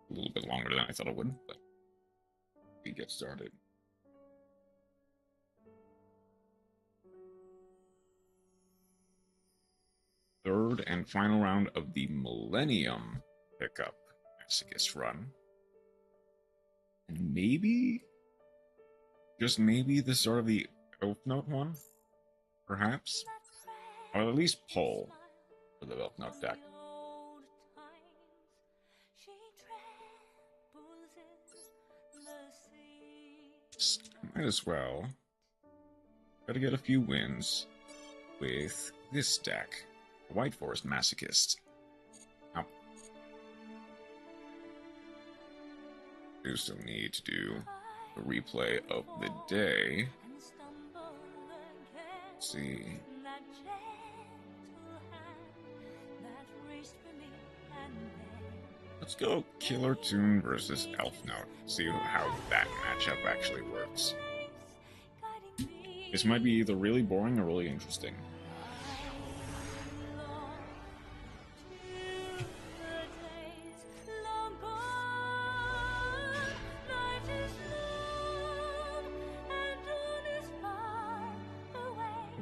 A little bit longer than I thought it would, but we get started. Third and final round of the Millennium pickup Masochist run. And maybe, just maybe, the start of the Elf Note one? Perhaps? Or at least pull for the Elf Note deck. Might as well try to get a few wins with this deck, the White Forest Masochist. Now, we still need to do the replay of the day. Let's see. Let's go Killer Tune versus Elf Note. See how that matchup actually works. This might be either really boring or really interesting.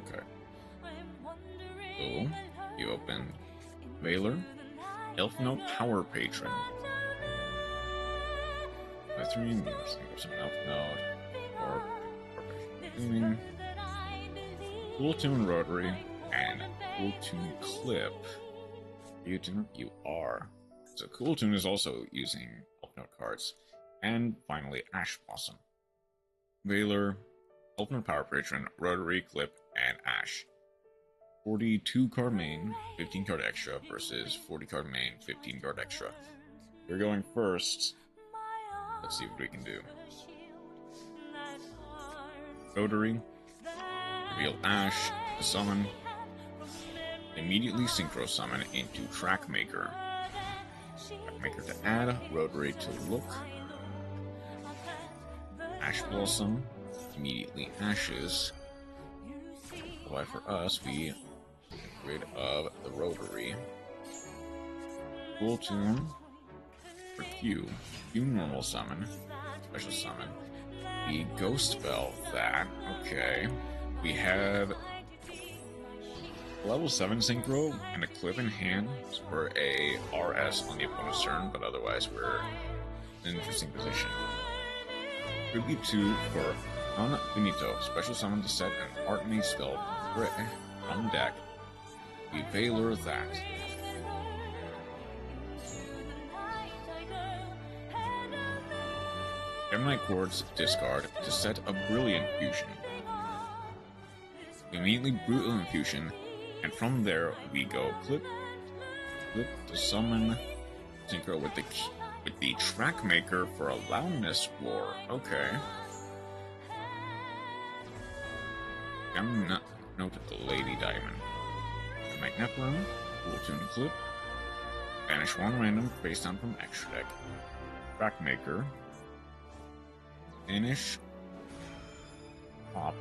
Okay. So, you open Valor. Elf Note Power Patron. By 3 years, some Elf Note or Patron. Cool Tune Rotary and Cool Tune Clip. You are. So Cool Tune is also using Elf Note cards. And finally, Ash Blossom. Valor, Elf Note Power Patron, Rotary, Clip, and Ash. 42 card main, 15 card extra versus 40 card main, 15 card extra. We're going first. Let's see what we can do. Rotary, reveal Ash to summon, immediately synchro summon into Trackmaker. Trackmaker to add, Rotary to look, Ash Blossom, immediately Ashes. Why for us, we get rid of the Rotary. Cool Tune for Q. Q normal summon. Special summon. The Ghost Spell that. Okay. We have level 7 Synchro and a Clip in hand for a RS on the opponent's turn, but otherwise we're in an interesting position. Ruby 2 for Finito. Special summon to set an Artemy spell on deck. We Valor that. Gemini Chords discard to set a Brilliant Fusion. We immediately Brutal Infusion, and from there we go Clip to summon Synchro with the Trackmaker for a Loudness War. Okay. Note the Lady Diamond. Magnephrum, Cool Tune Clip, banish 1 random face down from extra deck. Trackmaker, banish, pop,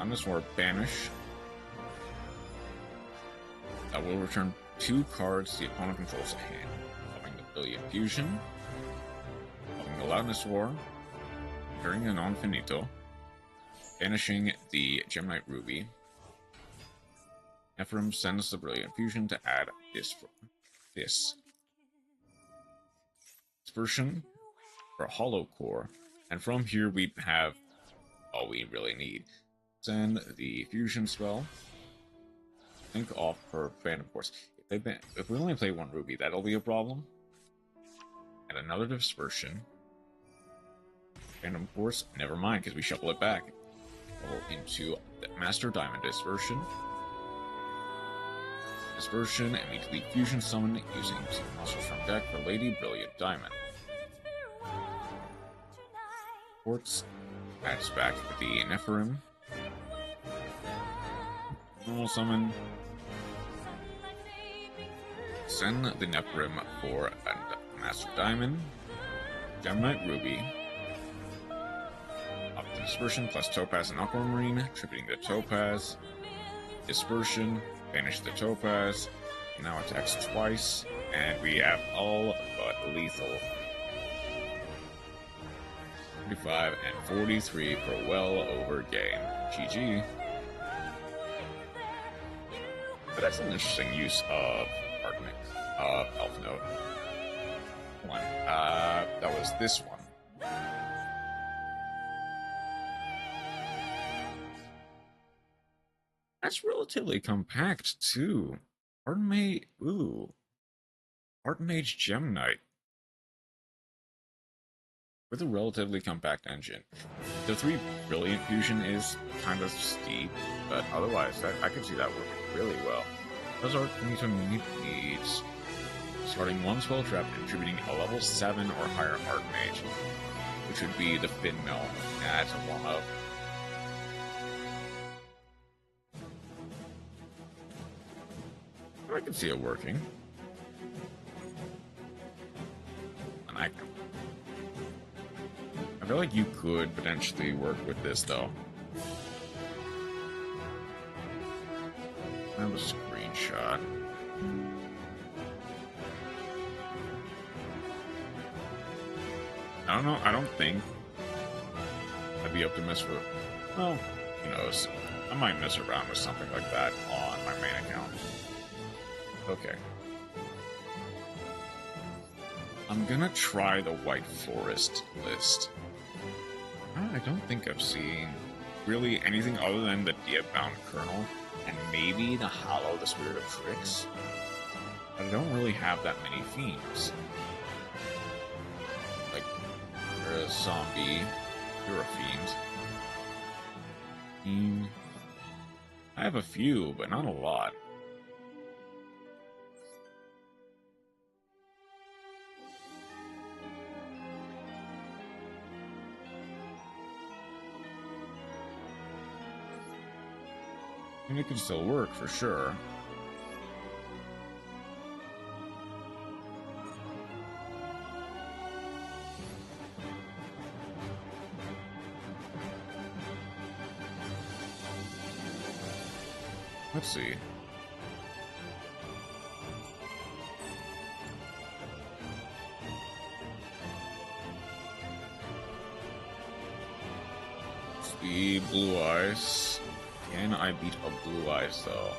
on this war, banish. That will return 2 cards the opponent controls a hand. Having the Brilliant Fusion, having the Loudness War, turning the non-finito, banishing the Gemini Ruby. Ephraim sends the Brilliant Fusion to add this. Dispersion for Hollow Core, and from here we have all we really need. Send the Fusion spell. Think off her Phantom Force. If we only play 1 Ruby, that'll be a problem. And another Dispersion. Phantom Force, never mind, because we shuffle it back. Go into the Master Diamond Dispersion. Dispersion, immediately Fusion Summon using 2 monsters from deck for Lady Brilliant Diamond. Quartz adds back the Nephirim. Normal Summon. Send the Nephirim for a Master Diamond. Gemini Ruby. Up the Dispersion plus Topaz and Aquamarine, tributing the Topaz. Dispersion. Banish the Topaz, now attacks twice, and we have all but lethal. 35 and 43 for well over game. GG. But that's an interesting use of Elf Note. One. That was this one. That's relatively compact too. Ardent Mage Gem Knight. With a relatively compact engine. The 3 Brilliant Fusion is kind of steep, but otherwise I could see that working really well. Those are needs. Starting 1 Spell Trap contributing a level 7 or higher Archmage, which would be the Fin Mill. That's a warm-up. I can see it working. And I feel like you could potentially work with this, though. I have a screenshot. I don't know. I don't think I'd be up to mess with. Well, who knows? I might mess around with something like that on my main account. Okay. I'm gonna try the White Forest list. I don't think I've seen really anything other than the Diab-bound Colonel and maybe the Hollow, the Spirit of Tricks. But I don't really have that many themes. Like, you're a zombie, you're a fiend. I have a few, but not a lot. And it can still work, for sure. Let's see. The Blue Eyes. Can I beat a Blue Eyes, though?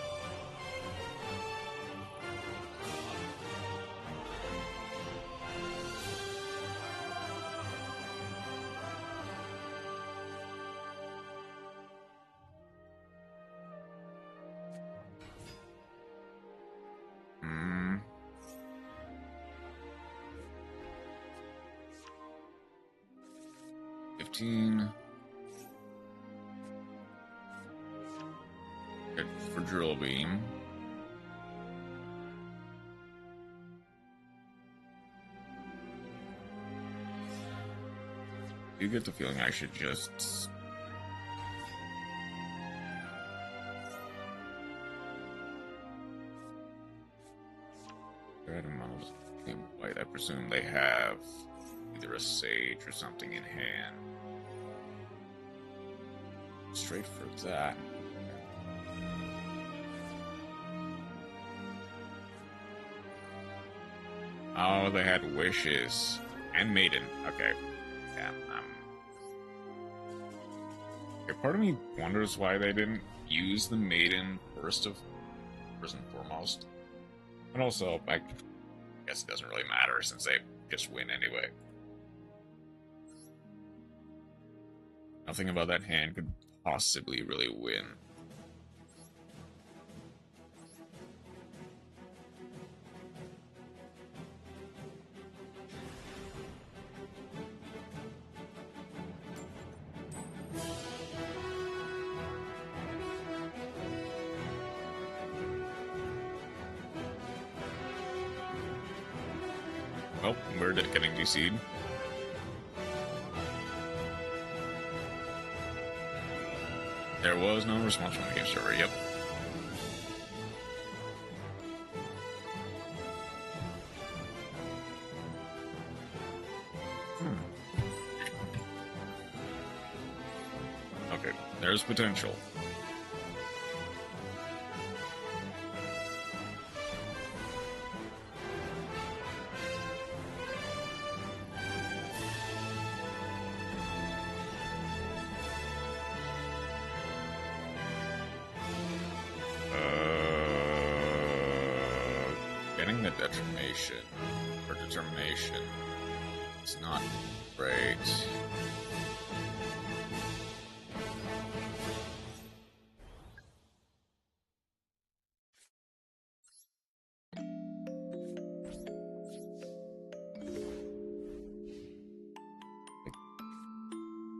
Hmm. Good for Drill Beam. You get the feeling I should just... Red amount of white. I presume they have either a Sage or something in hand. Straight for that. Oh, they had Wishes. And Maiden. Okay. Yeah, okay, part of me wonders why they didn't use the Maiden first and foremost. But also, I guess it doesn't really matter since they just win anyway. Nothing about that hand could possibly really win. Oh, we're getting DC'd. There was no response from the game server, yep. Okay, there's potential. getting the determination or determination is not great.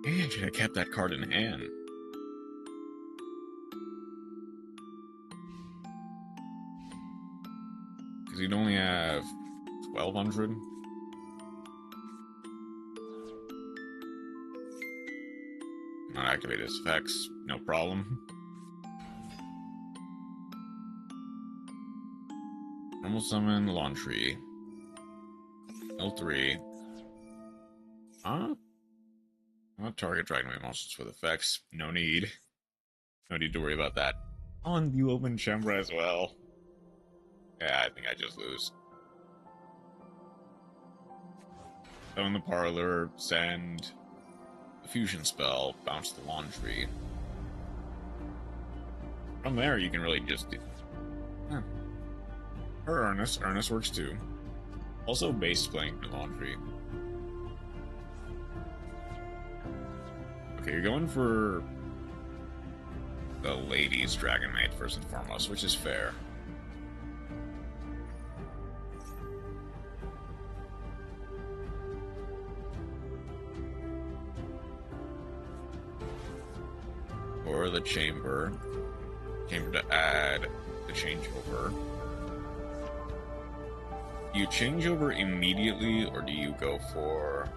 Maybe I should have kept that card in hand. Because you'd only have 1,200. Not activate his effects, no problem. Normal summon Laundry. L3. Huh? Not target Dragonwave monsters with effects. No need. No need to worry about that. On the open chamber as well. Yeah, I think I just lose. So in the parlor, send the fusion spell, bounce the Laundry. From there, you can really just do... Or Earnest. Earnest works too. Also base playing the Laundry. Okay, you're going for the ladies Dragon Maid first and foremost, which is fair. Or the chamber. Chamber to add the changeover. Do you change over immediately, or do you go for...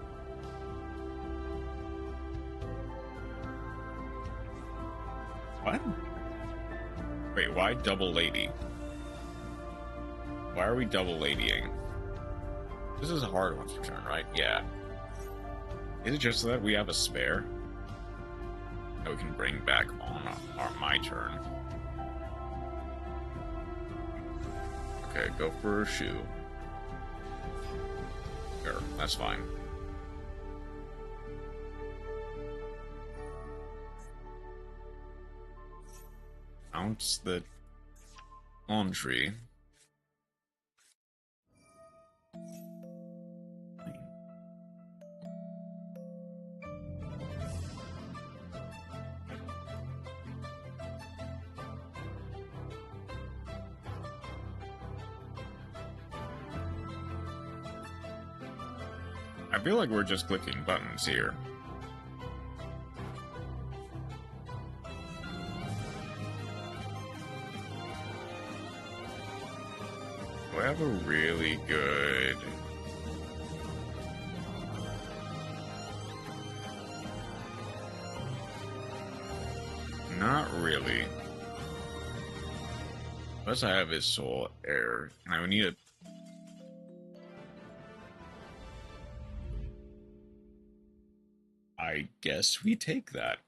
What? Wait, why double lady? Why are we double ladying? This is a hard one for turn, right? Yeah. Is it just so that we have a spare that we can bring back on my turn? Okay, go for a shoe. Sure, that's fine. Bounce the Laundry. I feel like we're just clicking buttons here. Do I have a really good... Not really. Best I have is Soul Air. And I would need a... I guess we take that.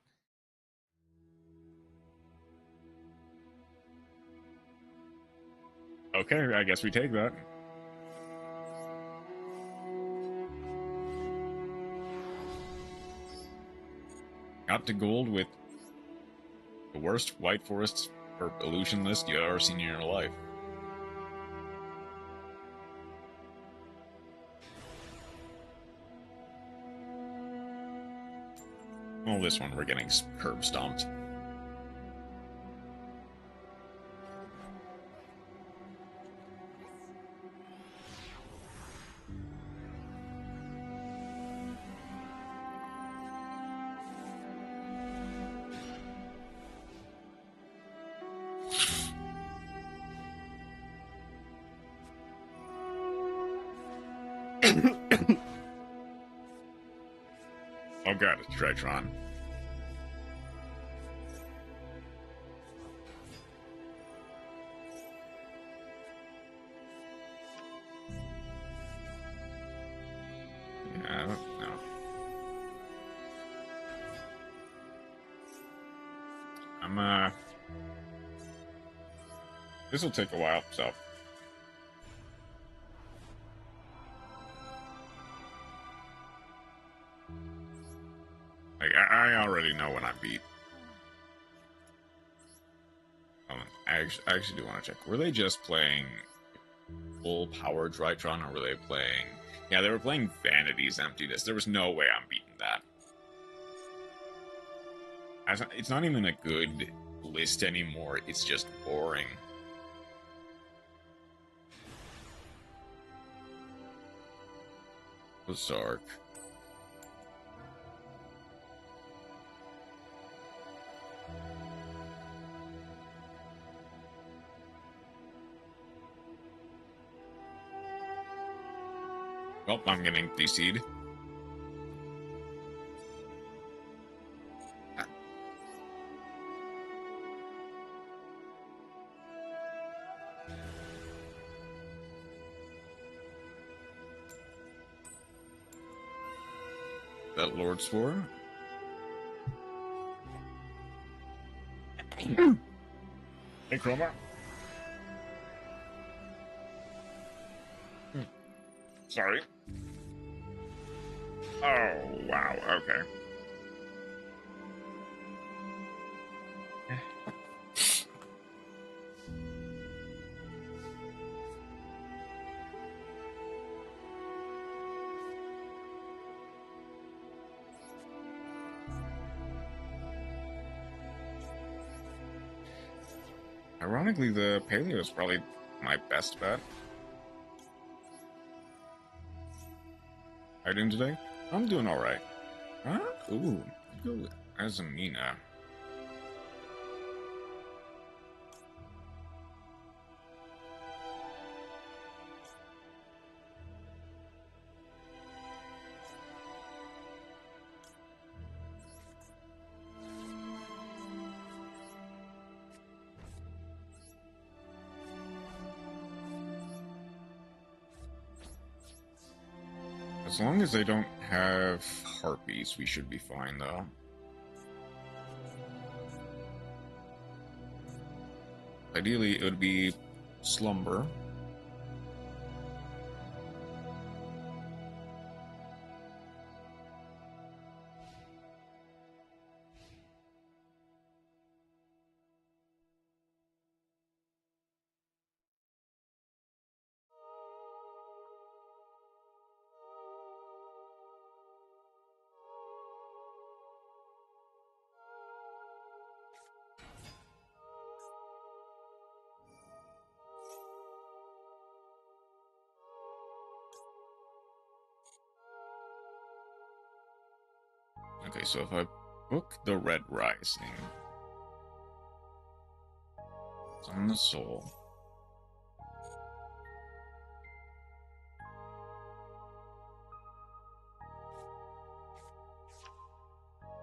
Okay, I guess we take that. Got to gold with the worst White Forest or illusion list you've ever seen in your life. Well, this one we're getting curb stomped. Oh god, it's Tritron. Yeah, I don't know. This will take a while, so... Like, I already know when I beat. I actually do want to check. Were they just playing full power Drytron, or were they playing... Yeah, they were playing Vanity's Emptiness. There was no way I'm beating that. It's not even a good list anymore. It's just boring. Berserk. Oh, I'm getting DC'd. That Lord Spore. Hey, Chroma. Sorry. Oh, wow, okay. Ironically, the Paleo is probably my best bet. How you doing today? I'm doing alright. Huh? Ooh, go as Amina. As long as they don't have harpies, we should be fine, though. Ideally, it would be Slumber. Okay, so if I book the Red Rising, it's on the Soul.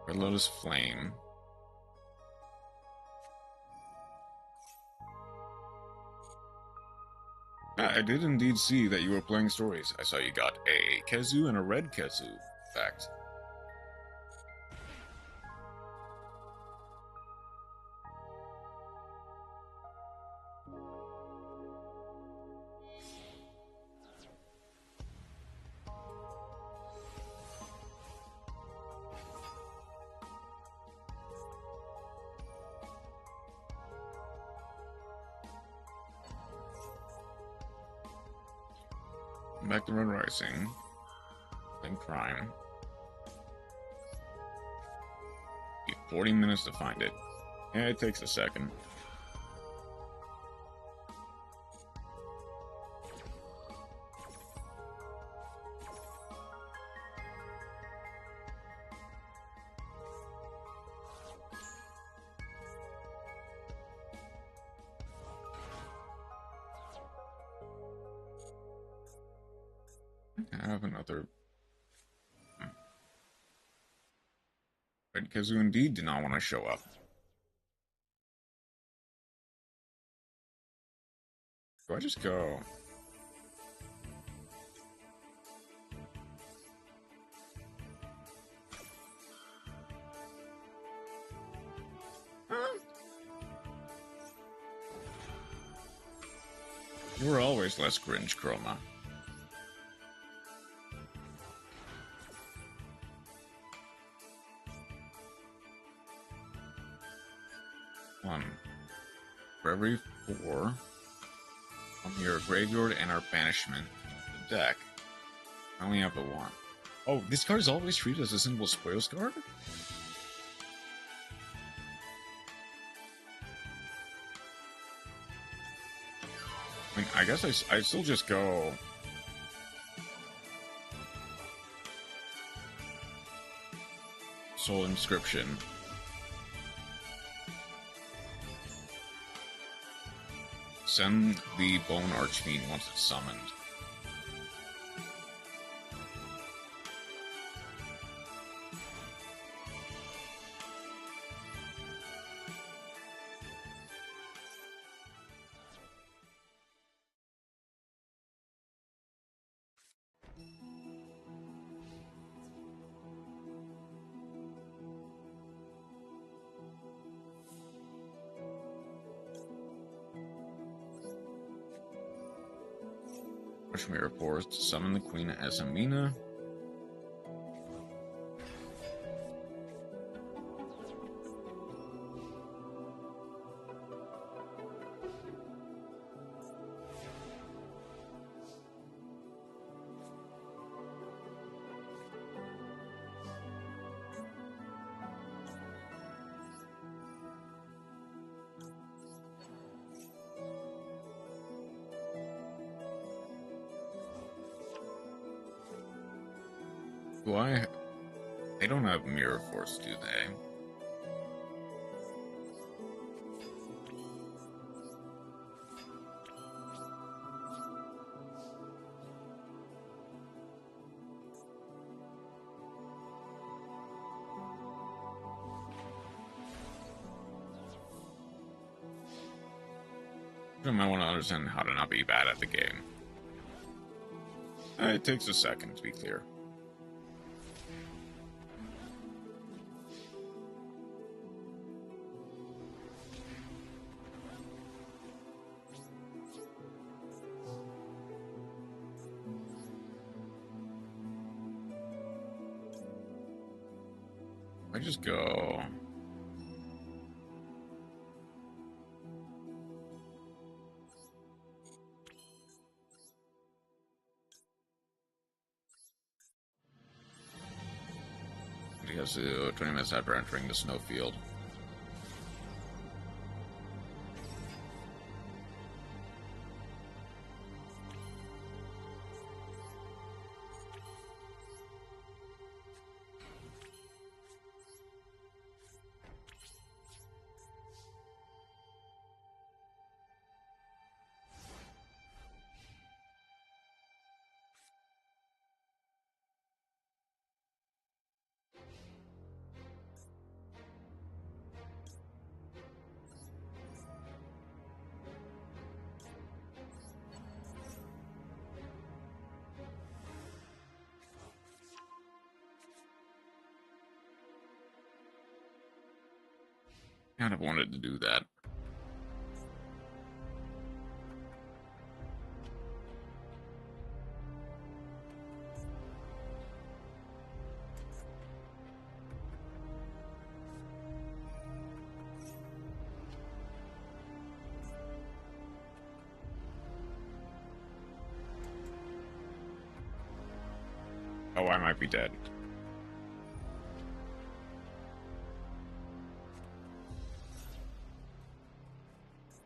Red Lotus Flame. I did indeed see that you were playing stories. I saw you got a Kezu and a red Kezu, in fact. Back to Red Rising. Then Crime. You have 40 minutes to find it. Yeah, it takes a second. I have another. Red Kezu indeed did not want to show up. Do I just go? Huh? You were always less cringe, Chroma. One. For every 4. From your graveyard and our banishment of the deck. I only have the one. Oh, this card is always treated as a simple spoils card? I mean, I guess I still just go... Soul Inscription. Send the Bone Archfiend once it's summoned. Mirror Forest to summon the Queen as Amina. Do I... They don't have Mirror Force, do they? I might want to understand how to not be bad at the game. It takes a second to be clear. I just go... He has 20 minutes after entering the snowfield. Kind of wanted to do that. Oh, I might be dead.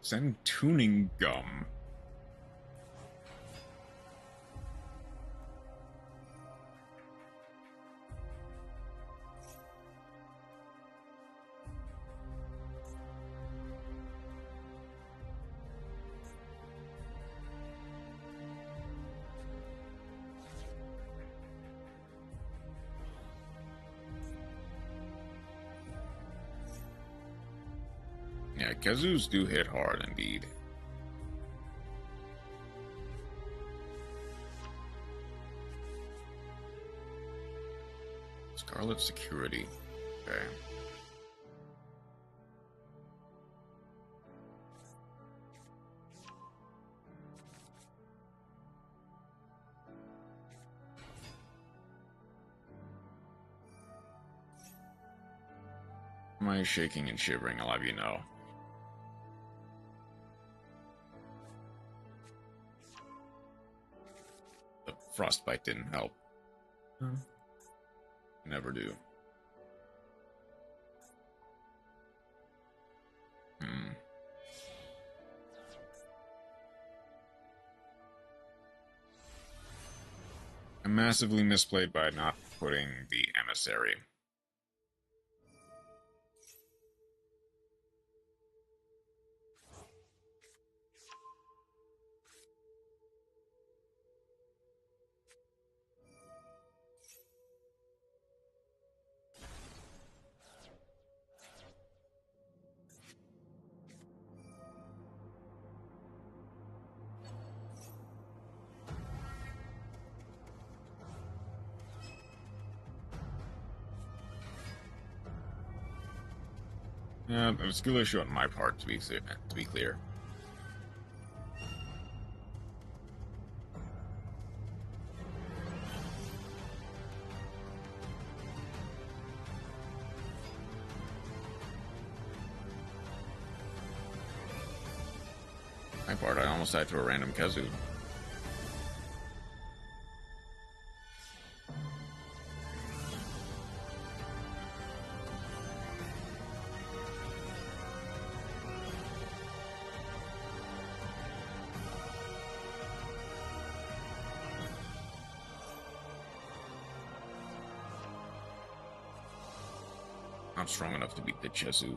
Send tuning gum. Yeah, kazoos do hit hard indeed. Scarlet security. Okay. Am I shaking and shivering? I'll have you know. Frostbite didn't help. Never do. I massively misplayed by not putting the emissary. Yeah, a skill issue on my part, to be clear. My part, I almost died to a random kazoo. Not strong enough to beat the Chesu.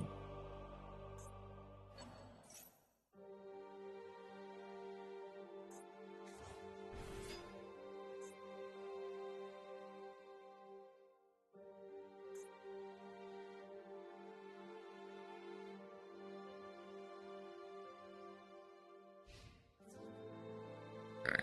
Okay.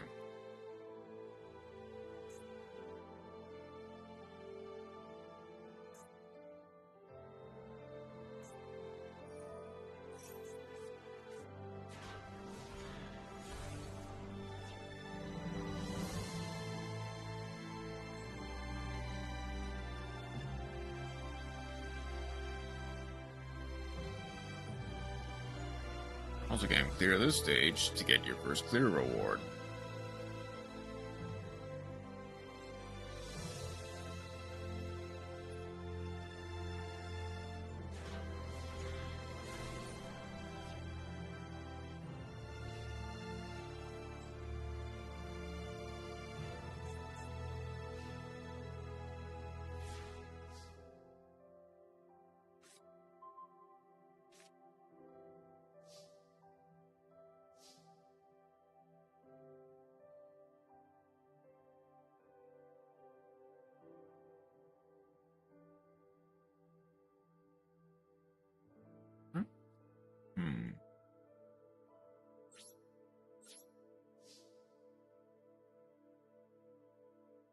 Also can clear this stage to get your first clear reward.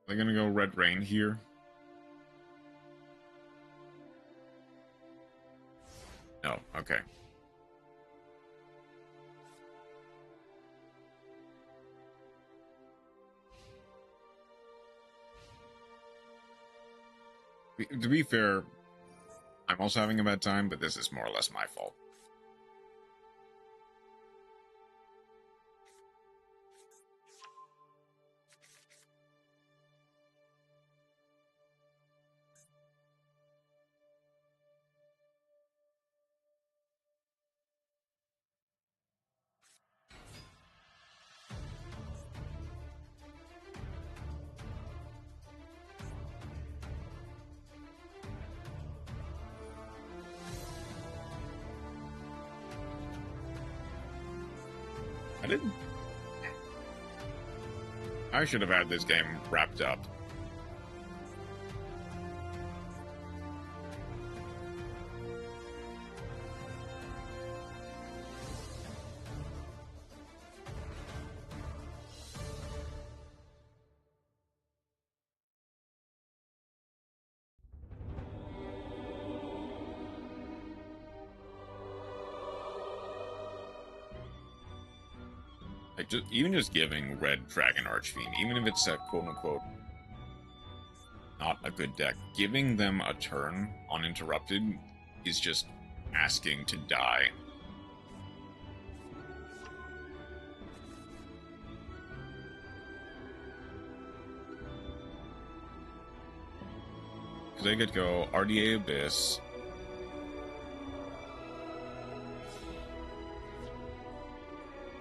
They're gonna go Red Rain here. No, okay. To be fair, I'm also having a bad time, but this is more or less my fault. I didn't. I should have had this game wrapped up. Like, even just giving Red Dragon Archfiend, even if it's a quote-unquote not a good deck, giving them a turn uninterrupted is just asking to die. They could go RDA Abyss.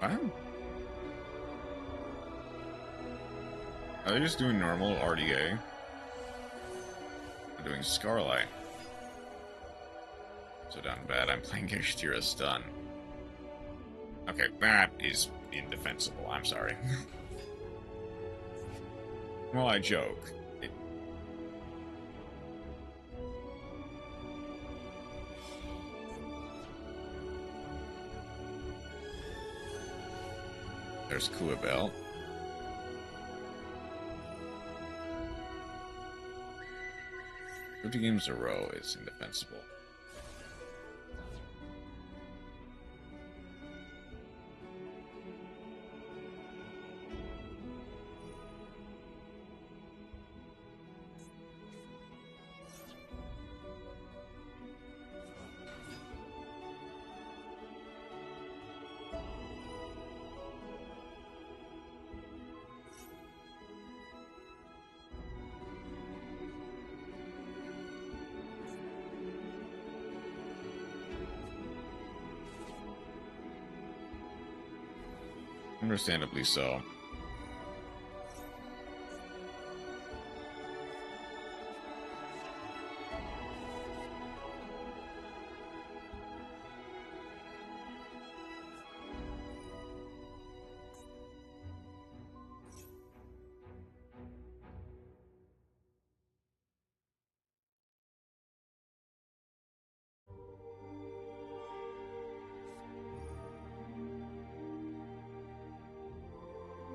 Wow. Are they just doing normal RDA? I'm doing Scarlet. So down bad, I'm playing Yugioh Stun. Okay, that is indefensible, I'm sorry. Well, I joke. There's Kuabel. 50 games in a row is indefensible. Understandably so.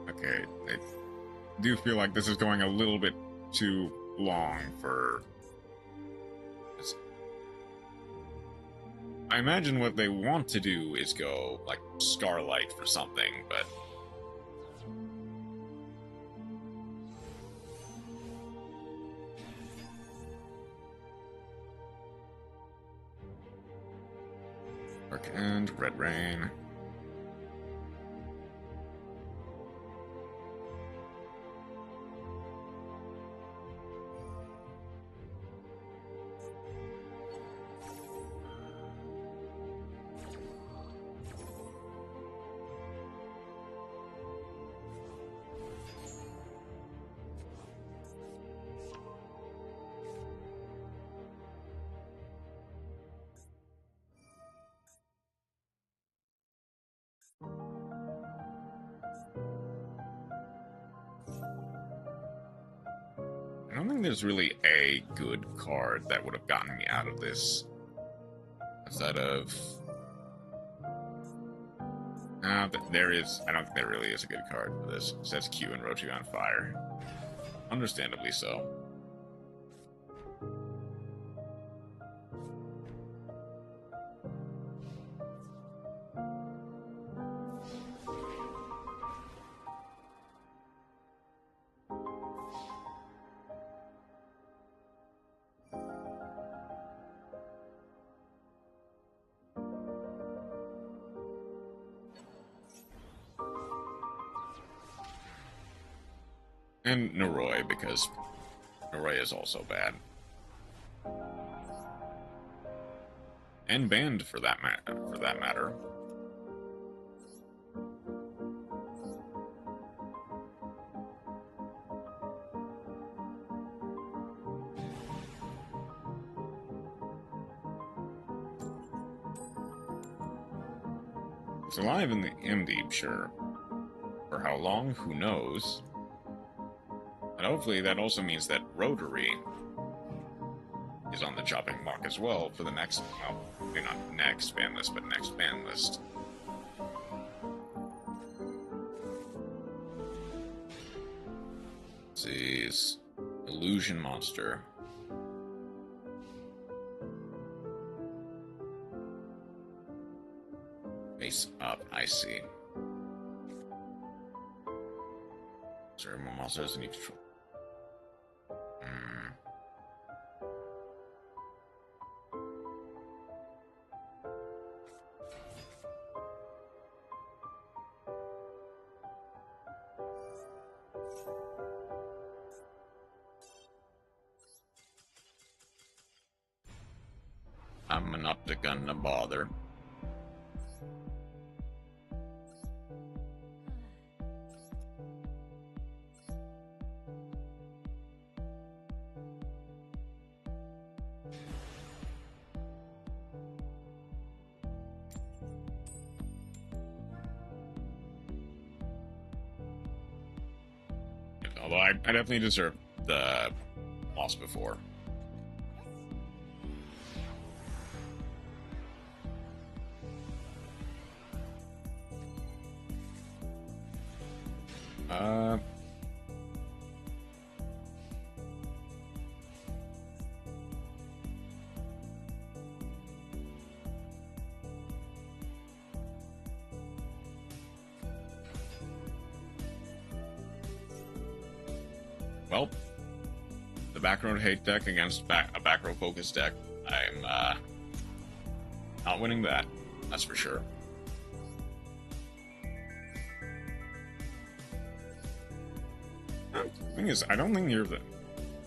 Okay, I do feel like this is going a little bit too long for this. I imagine what they want to do is go, like, Scarlet for something, but... Dark End, Red Rain... I don't think there's really a good card that would have gotten me out of this. Outside of... there is... I don't think there really is a good card for this. It sets Q and Rotu on fire. Understandably so. And Noroi, because Noroi is also bad. And banned for that matter. It's alive in the MD, sure. For how long, who knows? And hopefully that also means that Rotary is on the chopping block as well for the next, well, maybe not next ban list, but next ban list. Let's see, Illusion Monster. Face up, I see. Sorry, my monster doesn't need control. I'm not gonna bother. Although I definitely deserve the loss before. Well, the back row hate deck against a back row focus deck. I'm not winning that. That's for sure. The thing is, I don't think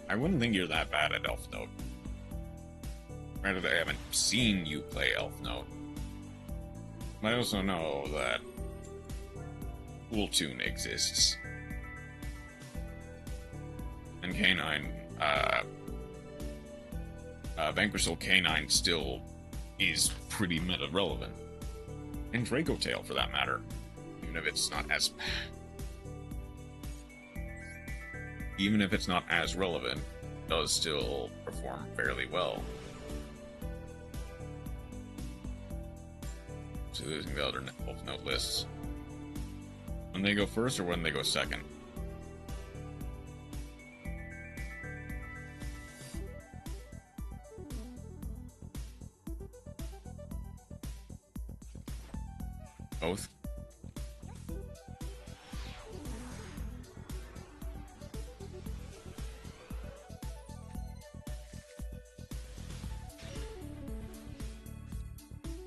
I wouldn't think you're that bad at Elf Note. Granted, I haven't seen you play Elf Note. But I also know that Cool Tune exists. And K9, Vanquished K9 still is pretty meta relevant. And Draco Tail, for that matter. Even if it's not as relevant, does still perform fairly well. So losing the other Elf Note lists. When they go first or when they go second? Both.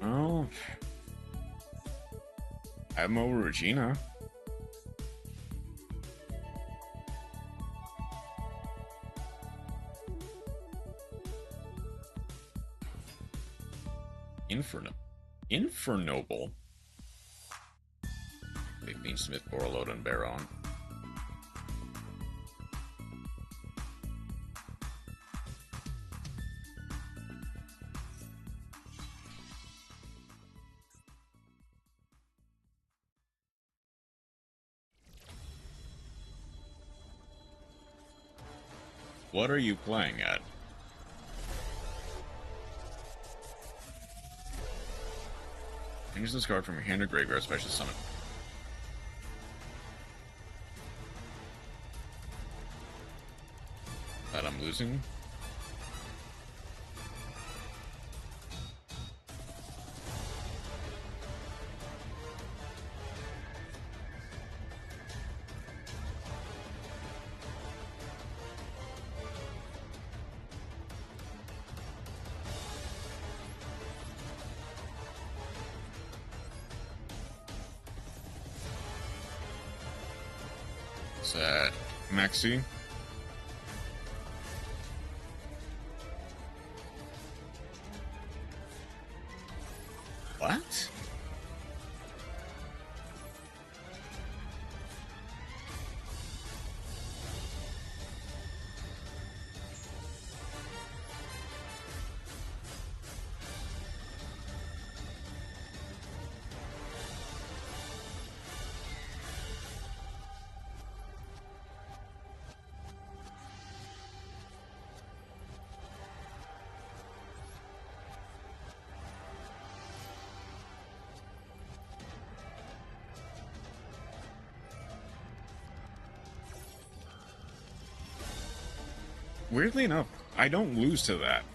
Oh, I'm over Regina. Infernoble. They've been Smith, Borlode, and Baron. What are you playing at? Change this card from your hand or graveyard special summon. That I'm losing. Is that Maxi? What? Weirdly enough, I don't lose to that.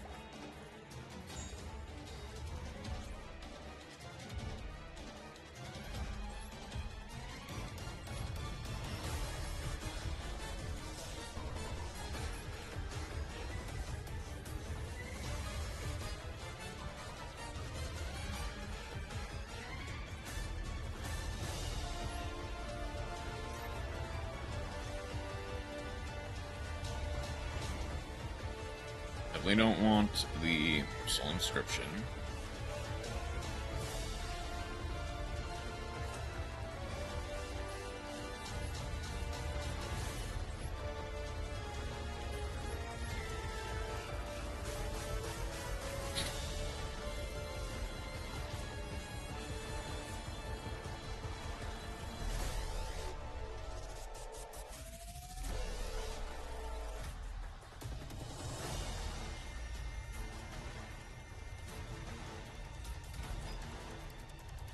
Definitely don't want the soul inscription.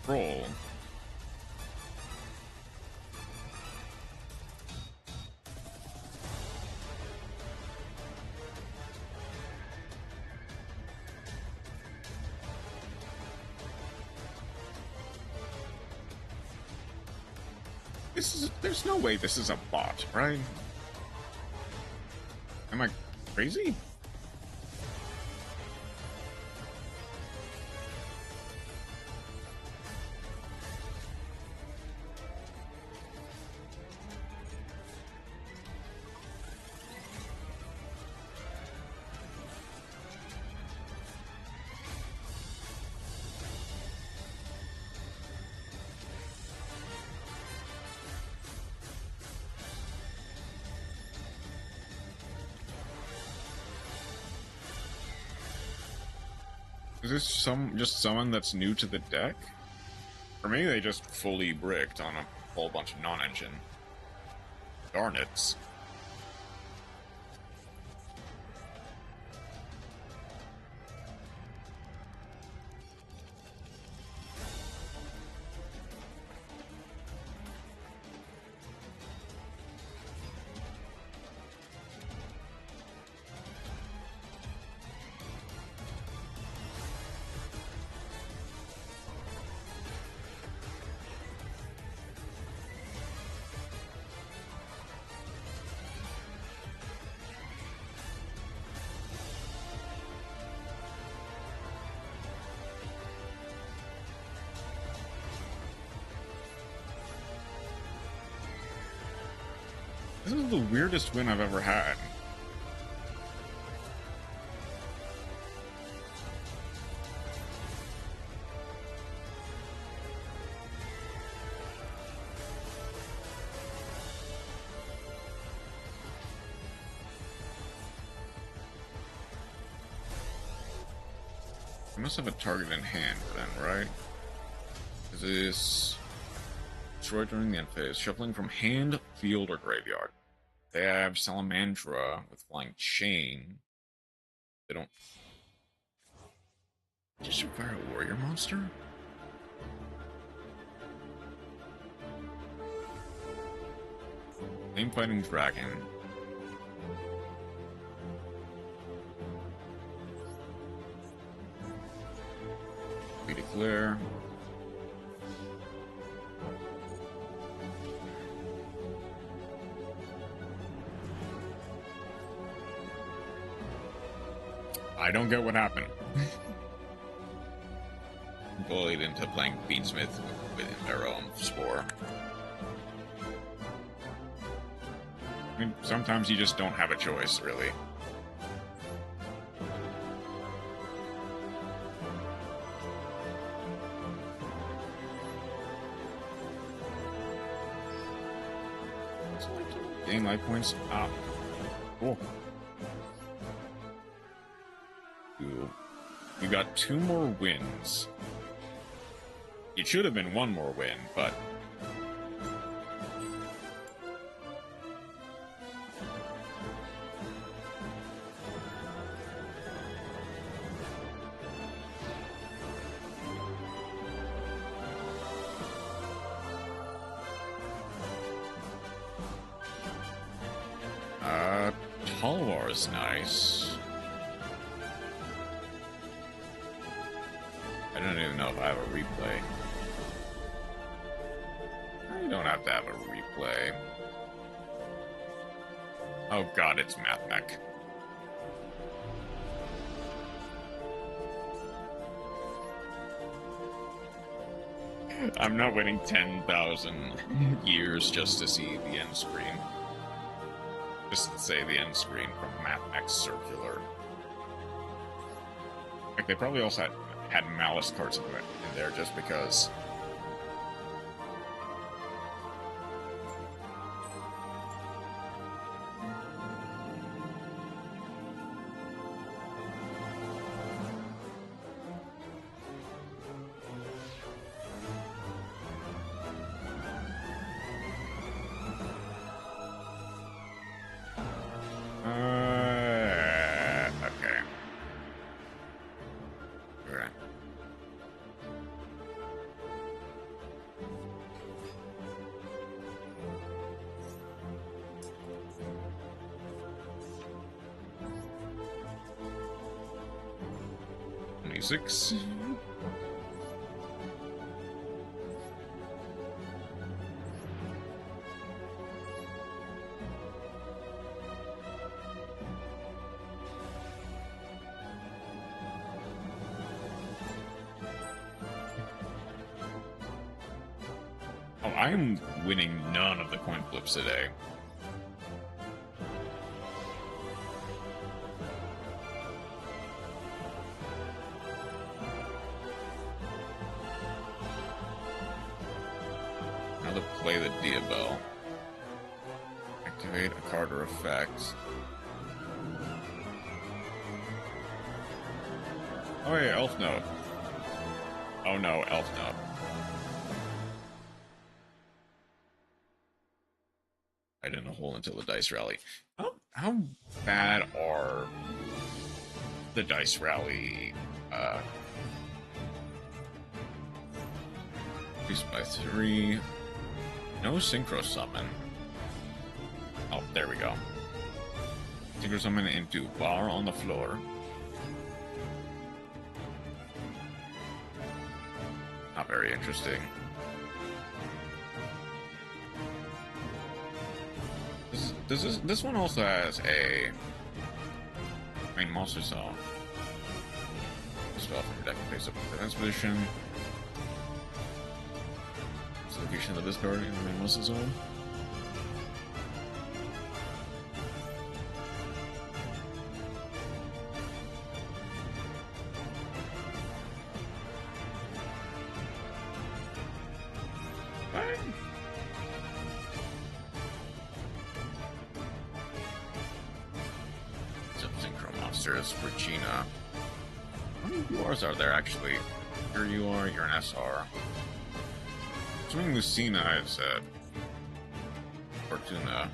Roll. There's no way this is a bot, right? Am I crazy? Is this just someone that's new to the deck? For me, they just fully bricked on a whole bunch of non-engine. Darn it. This is the weirdest win I've ever had. I must have a target in hand then, right? Is this destroy during the end phase, shuffling from hand, field, or graveyard? They have Salamandra with Flying Chain. They don't just require a warrior monster? Flame Fighting Dragon. We declare. I don't get what happened. Bullied into playing Beansmith with their own Spore. I mean, sometimes you just don't have a choice, really. Gain life points. Ah, cool. You got 2 more wins. It should have been 1 more win, but Talwar is nice. I don't even know if I have a replay. I don't have to have a replay. Oh god, it's MathMech. I'm not waiting 10,000 years just to see the end screen. Just to say the end screen from MathMech Circular. Like, they probably also had malice cards in there just because. Okay. Okay. Six. Oh, I'm winning none of the coin flips today. Now to play the Diabell. Activate a card or effect. Oh yeah, Elf Note. Oh no, Elf Note. I didn't hole until the dice rally. How bad are the dice rally? Increased by 3. No synchro summon. Oh, there we go. Synchro summon into bar on the floor. Not very interesting. This one also has a main monster zone. Spell from your deck face up in defense position. It's the location of this card in the main monster zone. Regina. How many URs are there actually? Here you are, you're an SR. Assuming Lucina is Fortuna.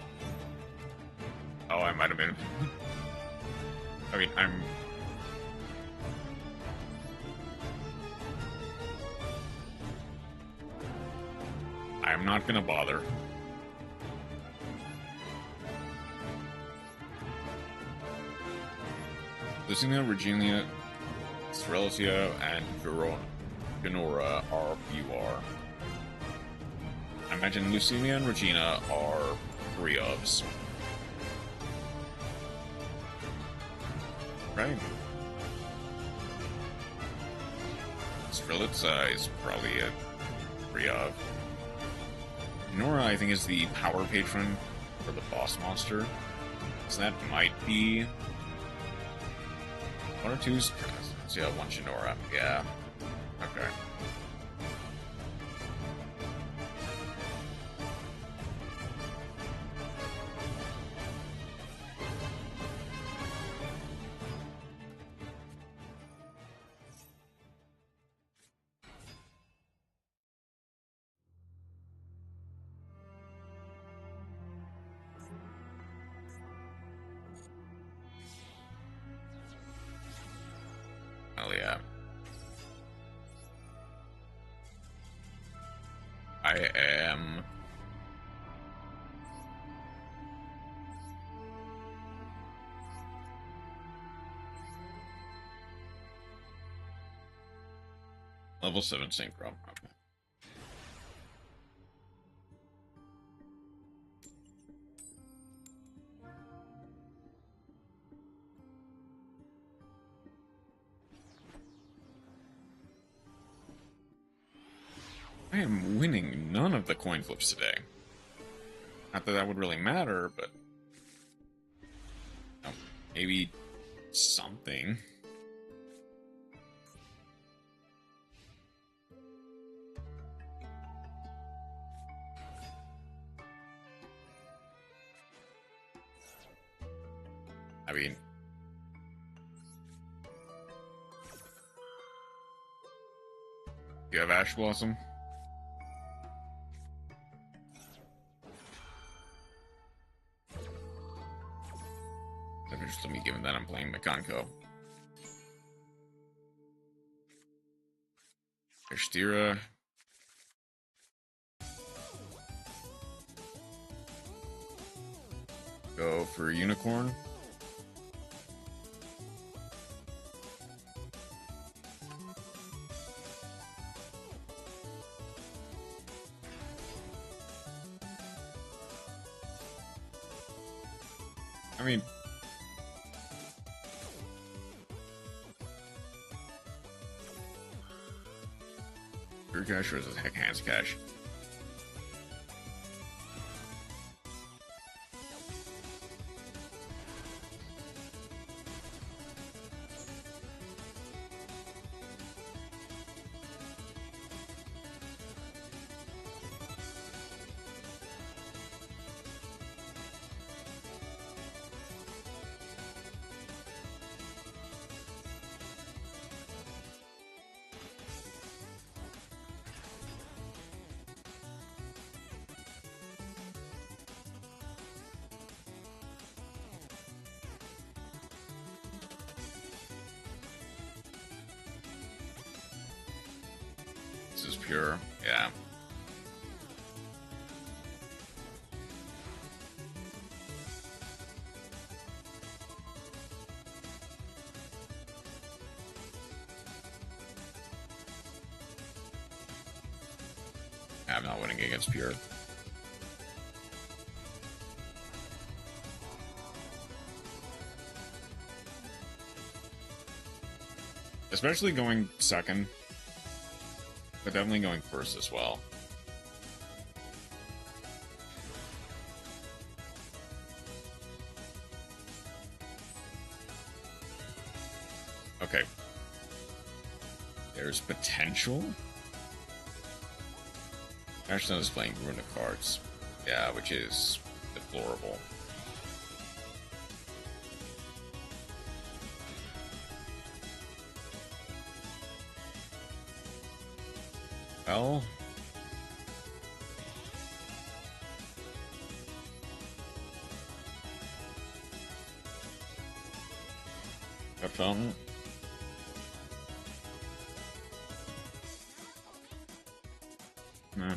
Oh, I might have been. I mean, I'm not gonna bother. Lucina, Regina, Strelitzia, and Ganora are UR. I imagine Lucina and Regina are 3 ofs. Right. Strelitzia is probably a 3 of. Nora, I think, is the power patron for the boss monster. So that might be 1 or 2 Strelitzia, yeah, 1 Shinora. Yeah. Okay. Oh yeah. I am level 7 synchro. Okay. I am winning none of the coin flips today. Not that that would really matter, but maybe something. You have Ash Blossom? That's interesting to me, given that I'm playing Mekanko. Ashtira. Go for Unicorn. I mean, Pure Cash or is it Heck Hands Cash? This is pure, yeah. I'm not winning against pure. Especially going second. But definitely going first as well. Okay. There's potential. Ashton is playing Runic cards. Yeah, which is deplorable. Well, a fountain. No.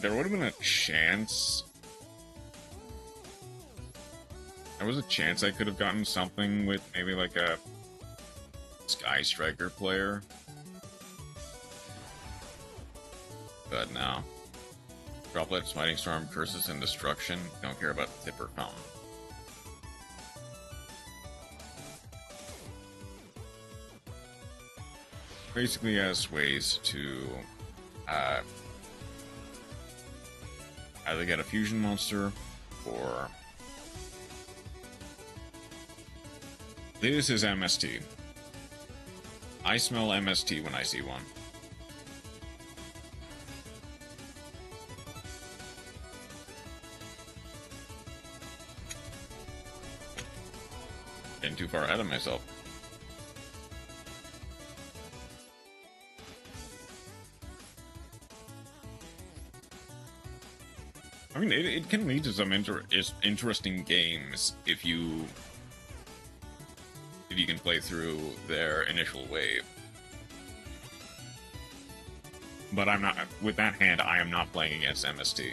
There would have been a chance. There was a chance I could have gotten something with maybe like a Sky Striker player. But no. Droplet, Smiting Storm, Curses, and Destruction. Don't care about Tip or Fountain. Basically has ways to either get a fusion monster or this is MST. I smell MST when I see one. Getting too far ahead of myself. I mean, it can lead to some interesting games if you can play through their initial wave. But I'm not, with that hand, I am not playing against MST.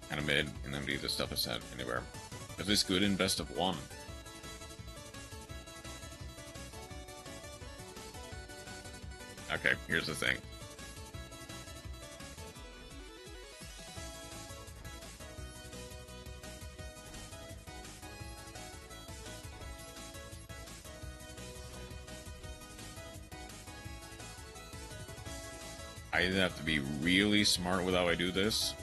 Kind of mid, and then this stuff is anywhere. Is this good in best of one? Okay, here's the thing. I either have to be really smart with how I do this.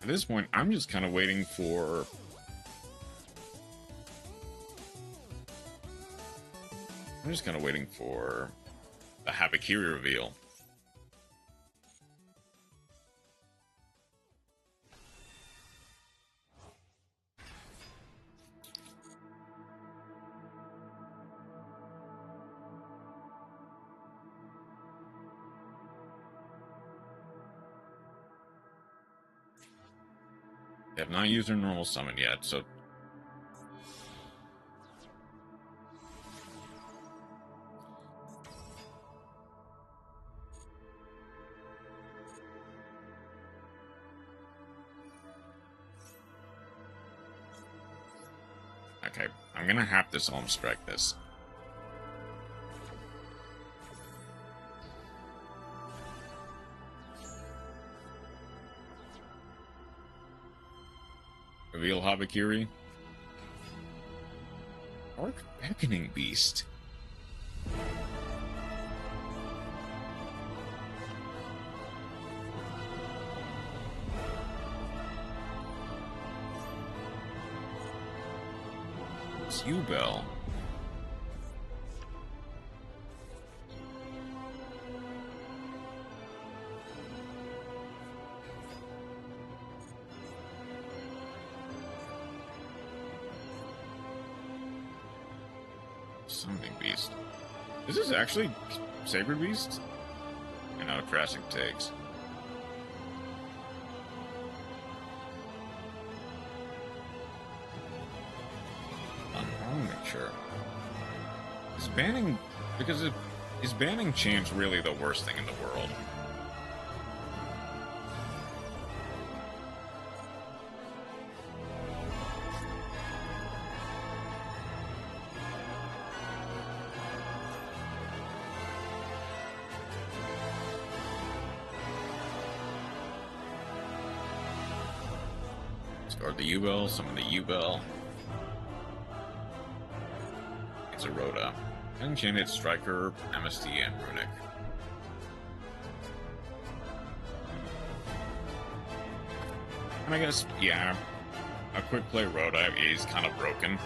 At this point, I'm just kind of waiting for... I'm just kind of waiting for the Habakiri reveal. They have not used their normal summon yet, so... Okay, I'm gonna have to Solemn Strike this. Reveal Habakiri. Dark Beckoning Beast. It's Yubel. Summoning Beast. This is actually Saber Beast? I know, drastic takes. I want to make sure. Is banning... Because is banning Chance really the worst thing in the world? Discard the U-Bell, summon the U-Bell. It's a Rhoda. Enchanted Striker, MST, and Runic. And I guess, yeah, a quick play Rhoda is kind of broken.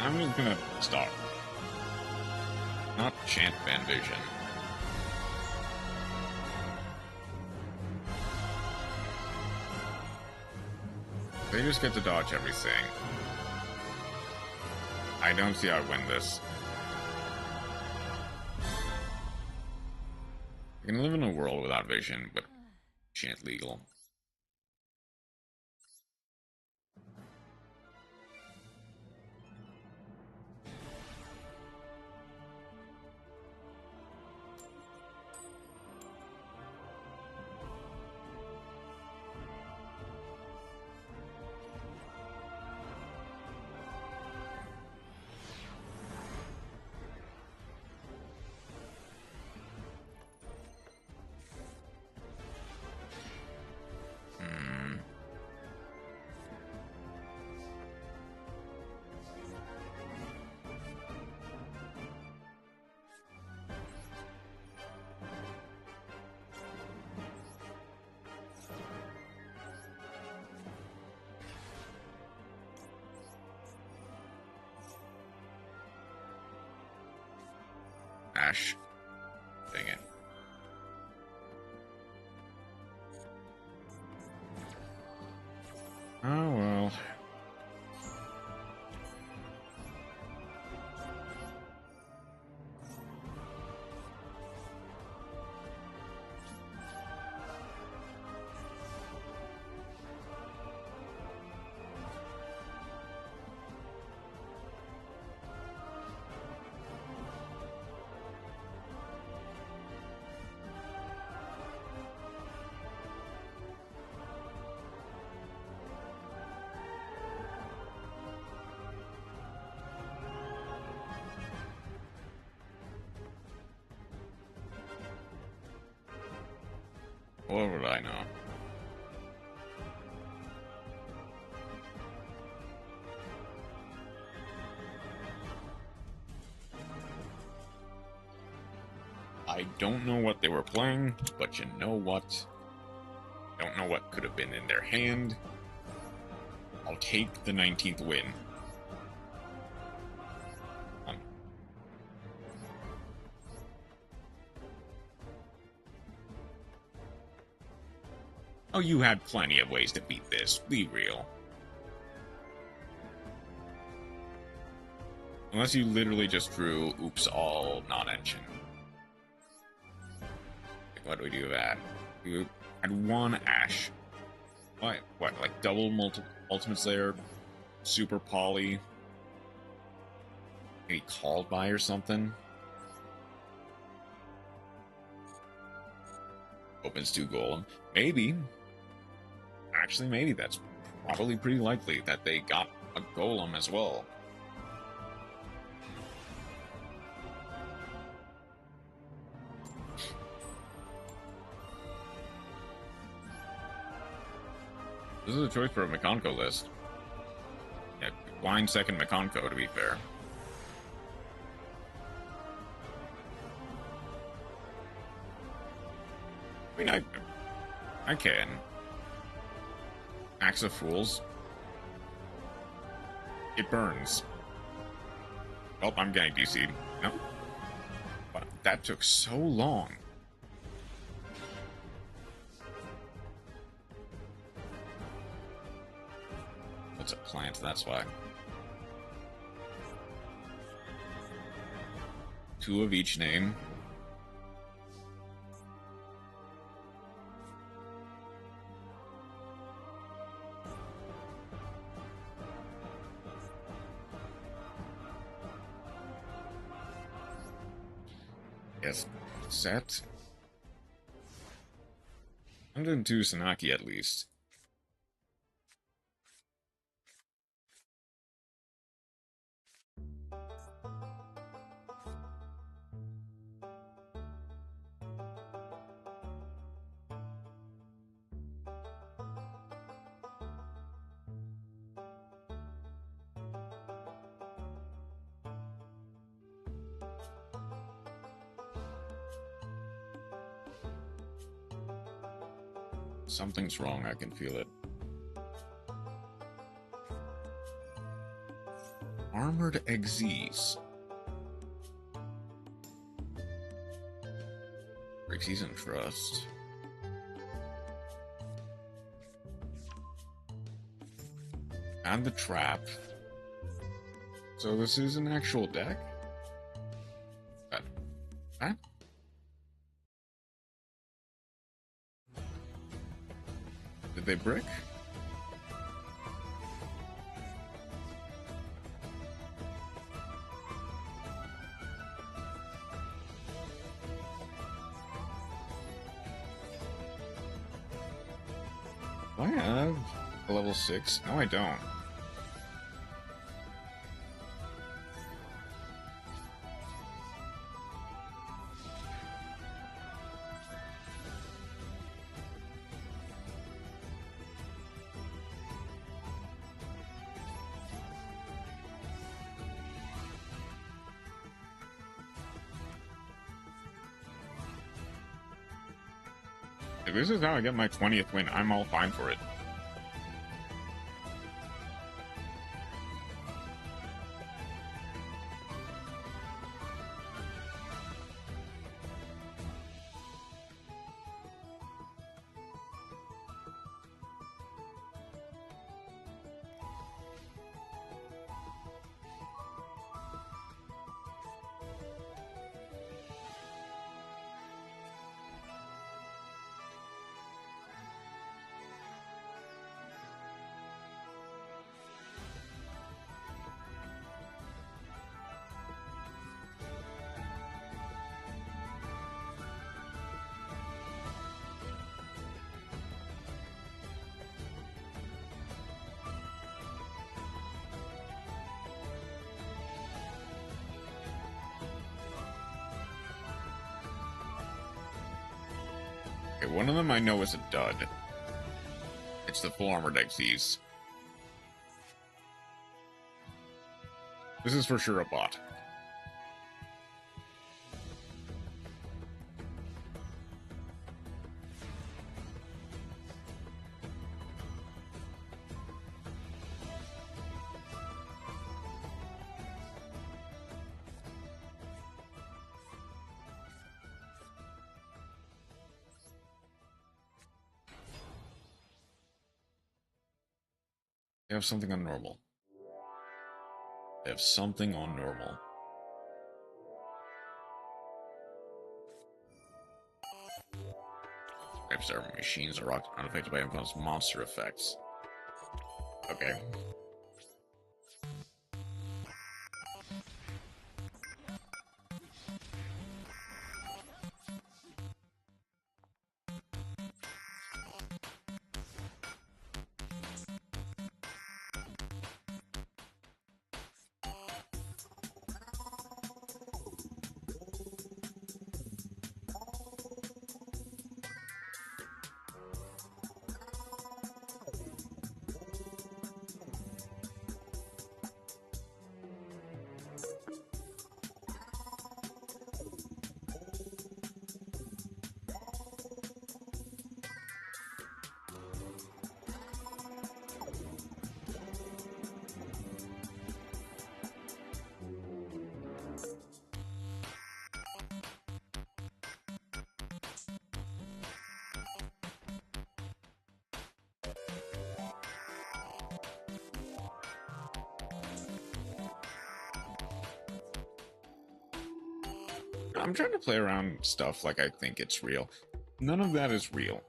I'm just gonna stop. Not chant Van Vision. They just get to dodge everything. I don't see how I win this. I can live in a world without vision, but chant legal. Ash. Dang it. Oh well. What would I know? I don't know what they were playing, but you know what? Don't know what could have been in their hand. I'll take the 19th win. Oh, you had plenty of ways to beat this. Be real. Unless you literally just drew oops all non-engine. What do we do with that? You had one Ash. What, like double Ultimate Slayer? Super Poly? Maybe Called By or something? Opens 2 Golem. Maybe. Actually, maybe that's probably pretty likely that they got a Golem as well. This is a choice for a Mekonko list. Yeah, blind second Mekonko, to be fair. I mean, I can. Axe of Fools. It burns. Oh, I'm getting DC'd. No. But that took so long. What's a plant? That's why. 2 of each name. Yes, set. 102 Sanaki at least. Something's wrong, I can feel it. Armored Exes. Rixie's and Trust. And the Trap. So this is an actual deck? Huh? Did they brick? Do I have a level 6? No, I don't. If this is how I get my 20th win, I'm all fine for it. one of them I know is a dud. It's the full armored Xyz. This is for sure a bot. They have something on normal. They have something on normal. Types are machines are rocked unaffected by influence monster effects. Okay. I'm trying to play around stuff like I think it's real. None of that is real.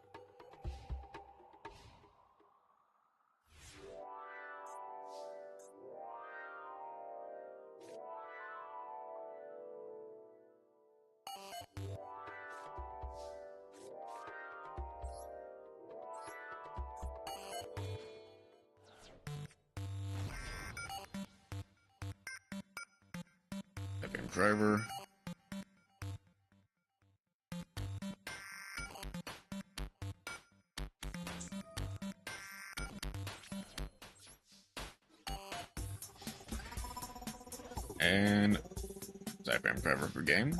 FM driver. And Cypher driver for game.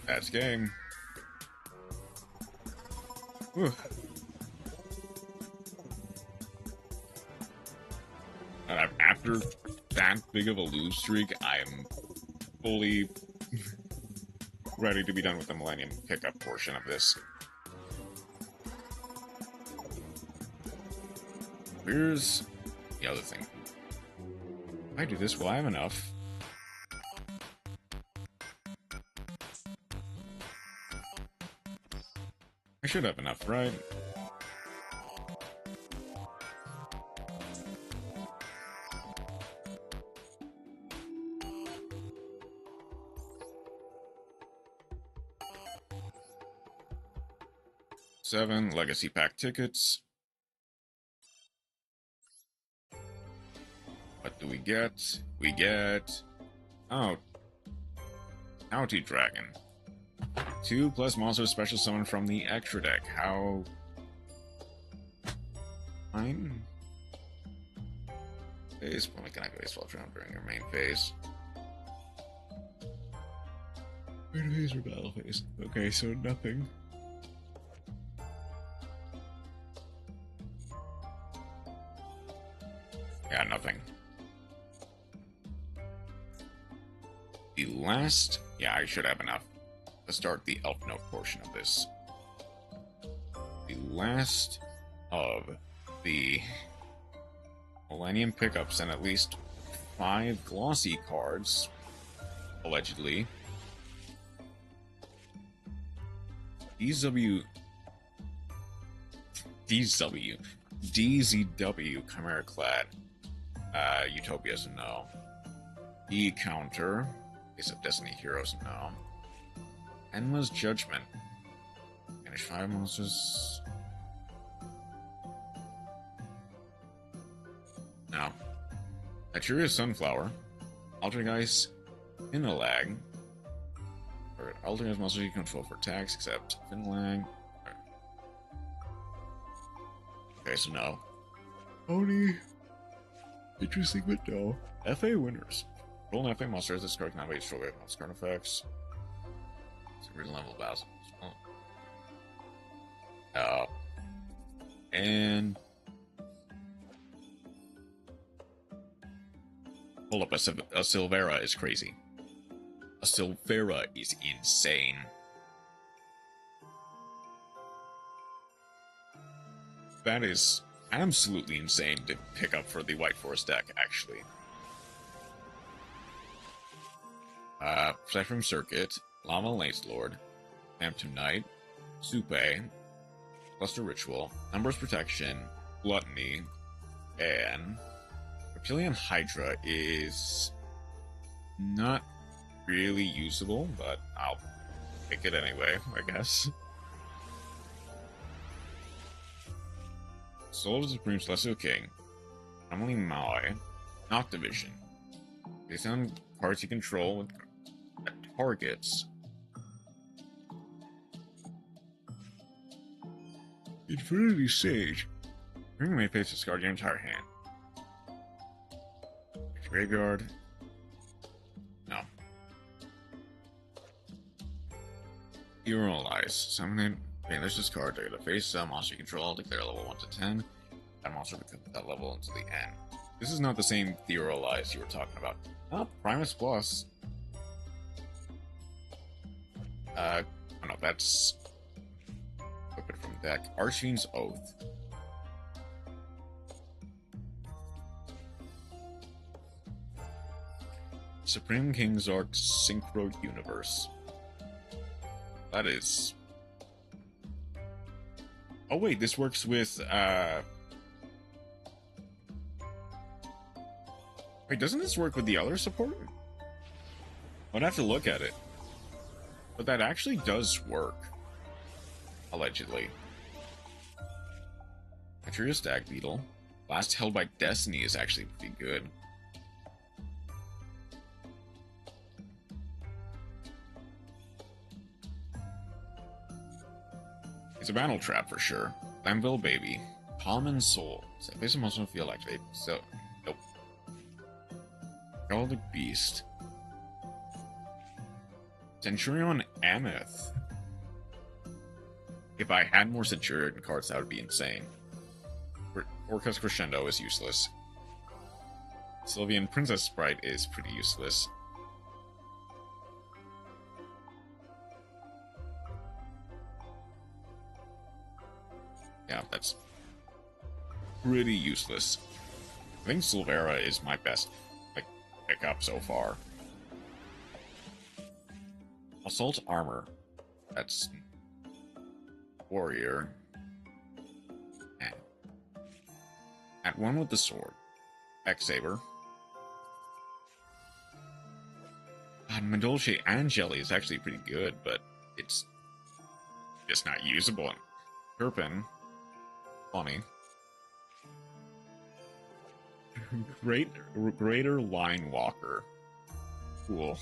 That's game. Whew. After that big of a lose streak, I am fully ready to be done with the Millennium pickup portion of this. Here's the other thing. If I do this, will I have enough? I should have enough, right? Seven Legacy Pack tickets. What do we get? We get... Oh. Outie Dragon. 2 plus monster special summon from the extra deck. How... Fine. Phase. Well, we can activate Swell Drown during your main phase. Main phase or battle phase? Okay, so nothing. Yeah, nothing. The last... Yeah, I should have enough to start the Elf Note portion of this. The last of the Millennium pickups and at least 5 glossy cards, allegedly. DZW Chimera Clad. Utopia's a no. E-Counter. Ace of Destiny Heroes, no. Endless Judgment. Finish 5 monsters. No. Aturia Sunflower. Altergeist Finalag. Or Altergeist monsters you control for attacks, except Finalag. Okay, so no. Only interesting, but no. FA winners. Roll an FA monster as this card cannot be destroyed by card effects. It's a real level battles. And hold up, a Silvera is crazy. A Silvera is insane. That is absolutely insane to pick up for the White Forest deck, actually. From Circuit, Lava Lace Lord, Phantom Knight, Supe, Cluster Ritual, Numbers Protection, Gluttony, and Reptilian Hydra is not really usable, but I'll pick it anyway, I guess. Soul of the Supreme Celestial King, Anomaly Maui, Noctivision. Based on cards you control with targets. Infinity Sage. Bring may face discard your entire hand. Graveyard. No. Euro-Lies. Summon it. Banish this card. Take it to face monster you control. Declare level 1 to 10. That monster becomes that level until the end. This is not the same Euro-Lies you were talking about. Oh, Primus Plus. Oh no, that's open from deck. Archfiend's Oath. Supreme King's Arc Synchro Universe. That is. Oh wait, this works with wait, doesn't this work with the other support? I'd have to look at it. But that actually does work. Allegedly. Atria Stag Beetle. Last Held by Destiny is actually pretty good. It's a battle trap for sure. Lamville Baby. Common Soul. Set face emotional field activate. So, nope. Galactic Beast. Centurion Ameth. If I had more Centurion cards, that would be insane. Orcus Crescendo is useless. Sylvian Princess Sprite is pretty useless. Yeah, that's pretty useless. I think Silvera is my best pickup so far. Assault Armor. That's Warrior. At one with the sword. X-Saber. God, Madolce Angeli is actually pretty good, but it's just not usable. Turpin. Funny. Greater Line Walker. Cool.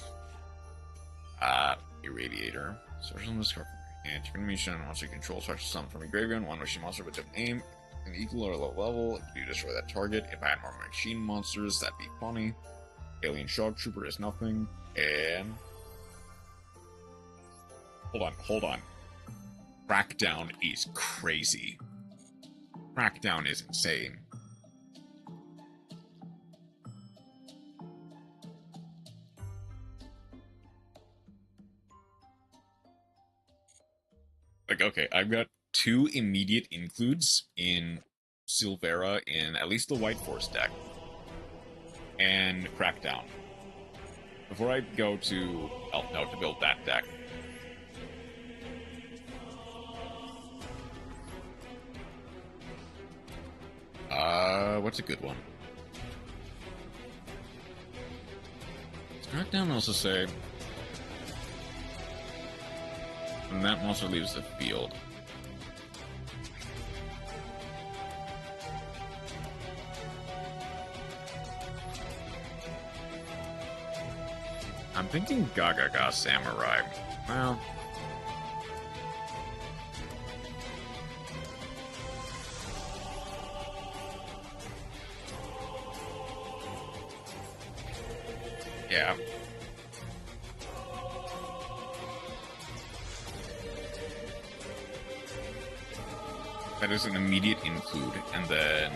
Irradiator. Social on this card from your hand. You're gonna be shown monster control starts summon from a graveyard. One machine monster with different aim. An equal or low level. You destroy that target. If I had more machine monsters, that'd be funny. Alien Shock Trooper is nothing. And hold on. Crackdown is crazy. Crackdown is insane. Like, okay, I've got 2 immediate includes in Silvera in at least the White Force deck. And Crackdown. Before I go to Elf Note to build that deck. What's a good one? Does Crackdown also say... And that monster leaves the field. I'm thinking Gaga Samurai. Well... Yeah. That is an immediate include, and then...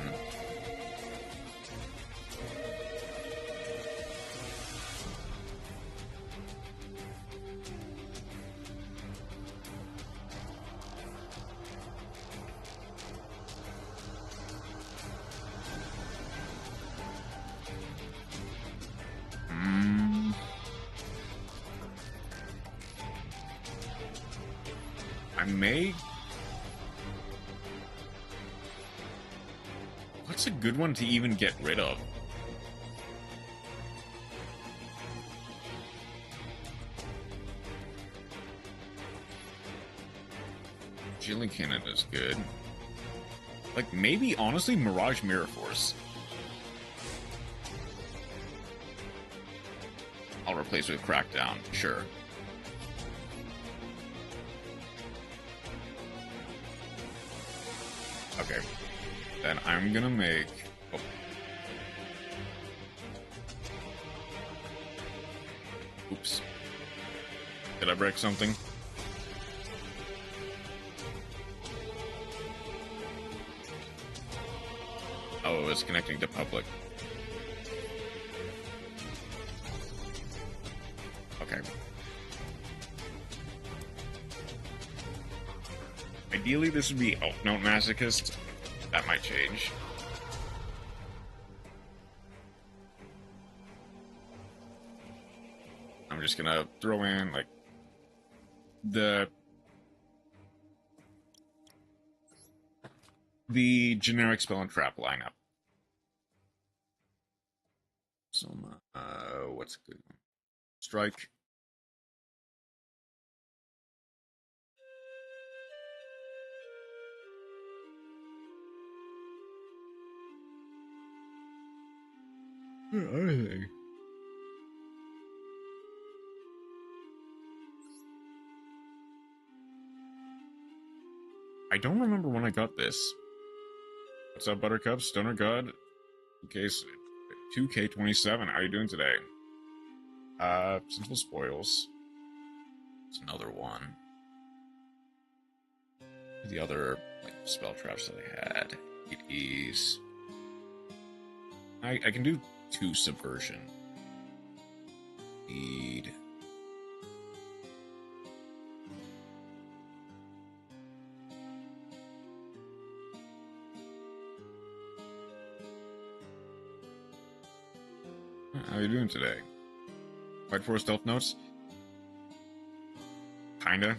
I may... What's a good one to even get rid of? Jilly Cannon is good. Like, maybe, honestly, Mirage Mirror Force. I'll replace with Crackdown, sure. Okay. Then I'm gonna make... Oh. Oops. Did I break something? Oh, it was connecting to public. Okay. Ideally, this would be Elf Note Masochist. That might change. I'm just gonna throw in, like, the generic spell and trap lineup. So, what's a good one? Strike. Where are they? I don't remember when I got this. What's up, Buttercup? Stoner God? Case 2K27. How are you doing today? Simple Spoils. It's another one. The other, like, spell traps that I had. It is... I can do 2 Subversion. Need... How are you doing today? White Forest Stealth Notes? Kinda.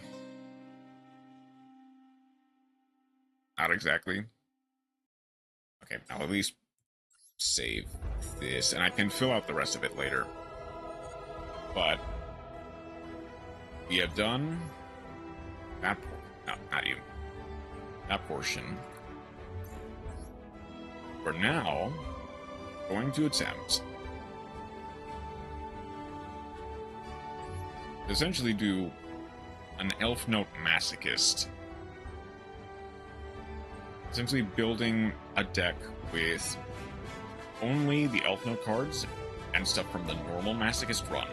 Not exactly. Okay, I'll at least save this, and I can fill out the rest of it later. But we have done that. No, not you. That portion. We're now going to attempt to essentially do an Elf Note Masochist. Essentially building a deck with only the Elf Note cards and stuff from the normal Masochist run.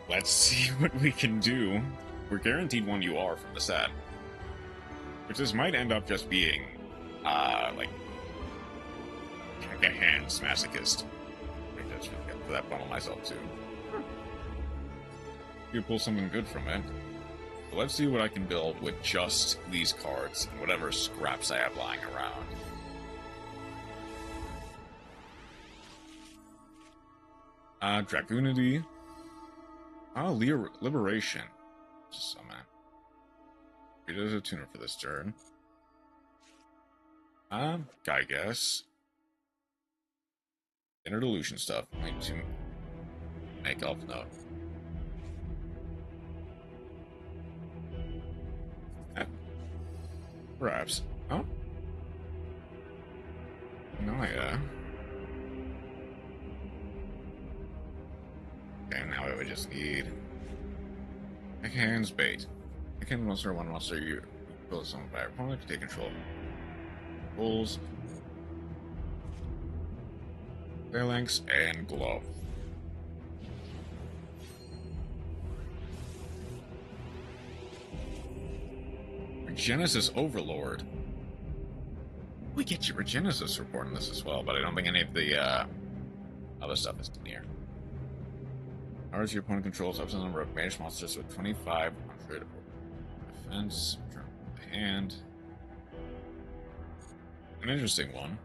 Let's see what we can do. We're guaranteed 1 UR from the set. Which this might end up just being, like, a hands Masochist. I just get that bundle myself, too. You pull something good from it. But let's see what I can build with just these cards and whatever scraps I have lying around. Dragoonity. Liberation. Just summon. There's a tuner for this turn. I guess. Inner Delusion stuff. I need to make Elf Note. Perhaps. Oh? Naya. Okay, now we would just need a hand's bait. I can monster one monster you build someone by your opponent to take control of pulls. Phalanx and Glow. Genesis Overlord. We get your Genesis report on this as well, but I don't think any of the other stuff is near. Hours your opponent controls up to the number of banished monsters with 2,500 defense. Turn the hand. An interesting one.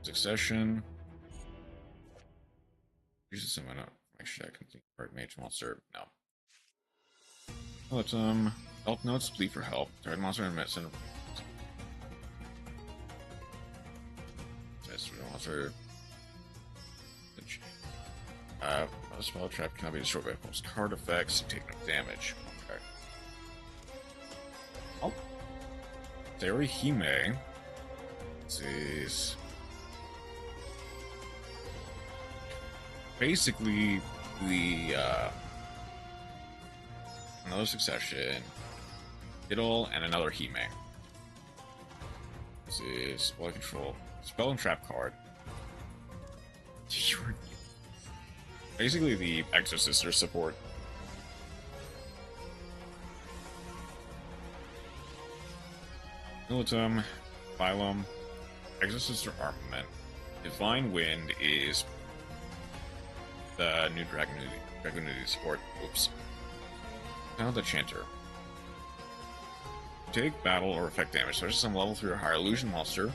Succession. Usually someone up. Make sure I can think of mage monster. No. Let Elf Notes plead for help. Target monster and medicine. Monster. A spell trap cannot be destroyed by opponent's card effects. You take no damage. Okay. Oh. Theory Hime. This is basically the another succession, Diddle, and another Hime. This is spell control, spell and trap card. Basically the Exorcister support. Militum, Phylum, Exorcister Armament. Divine Wind is the new Dragonity support. Oops. Now the Chanter. Take battle or effect damage. Starts some level 3 or higher illusion monster.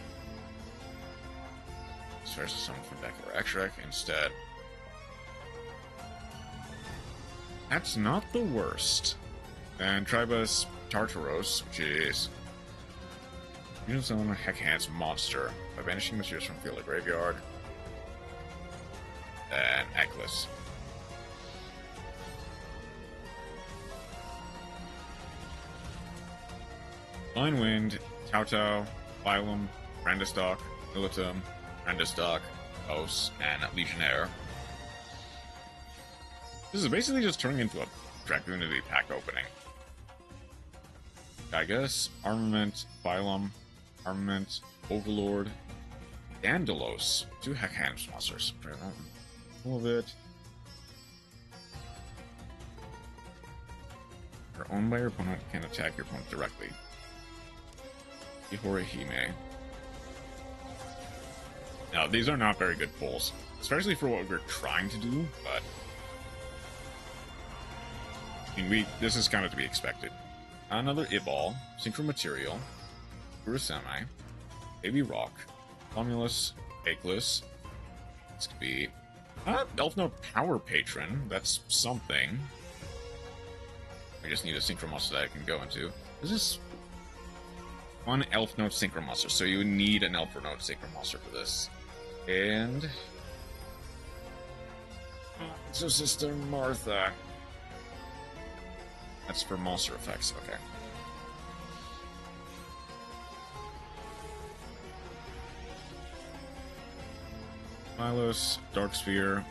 Starts to summon from deck or extract instead. That's not the worst. And Tribus Tartaros, which is fusion summon a Heck-Hands monster by banishing materials from field or graveyard. And Eklis. Divine Wind, Tautau, Phylum, Brandistock, Militum, Brandistock, Os, and Legionnaire. This is basically just turning into a Dragoonity pack opening. I guess Armament, Phylum, Armament, Overlord, Dandalos, 2 Heck-Hands monsters. A little bit. Are owned by your opponent, can attack your opponent directly. Ihori Hime. Now, these are not very good pulls, especially for what we're trying to do, but I mean, this is kind of to be expected. Another Ibal, Synchro Material, Urusemi, Baby Rock, Romulus, Eklis. This could be Elf Note Power Patron. That's something. I just need a Synchro Monster that I can go into. This is one Elf Note Synchro Monster, so you would need an Elf Note Synchro Monster for this. And so Sister Martha. That's for monster effects, okay. Milos, Dark Sphere,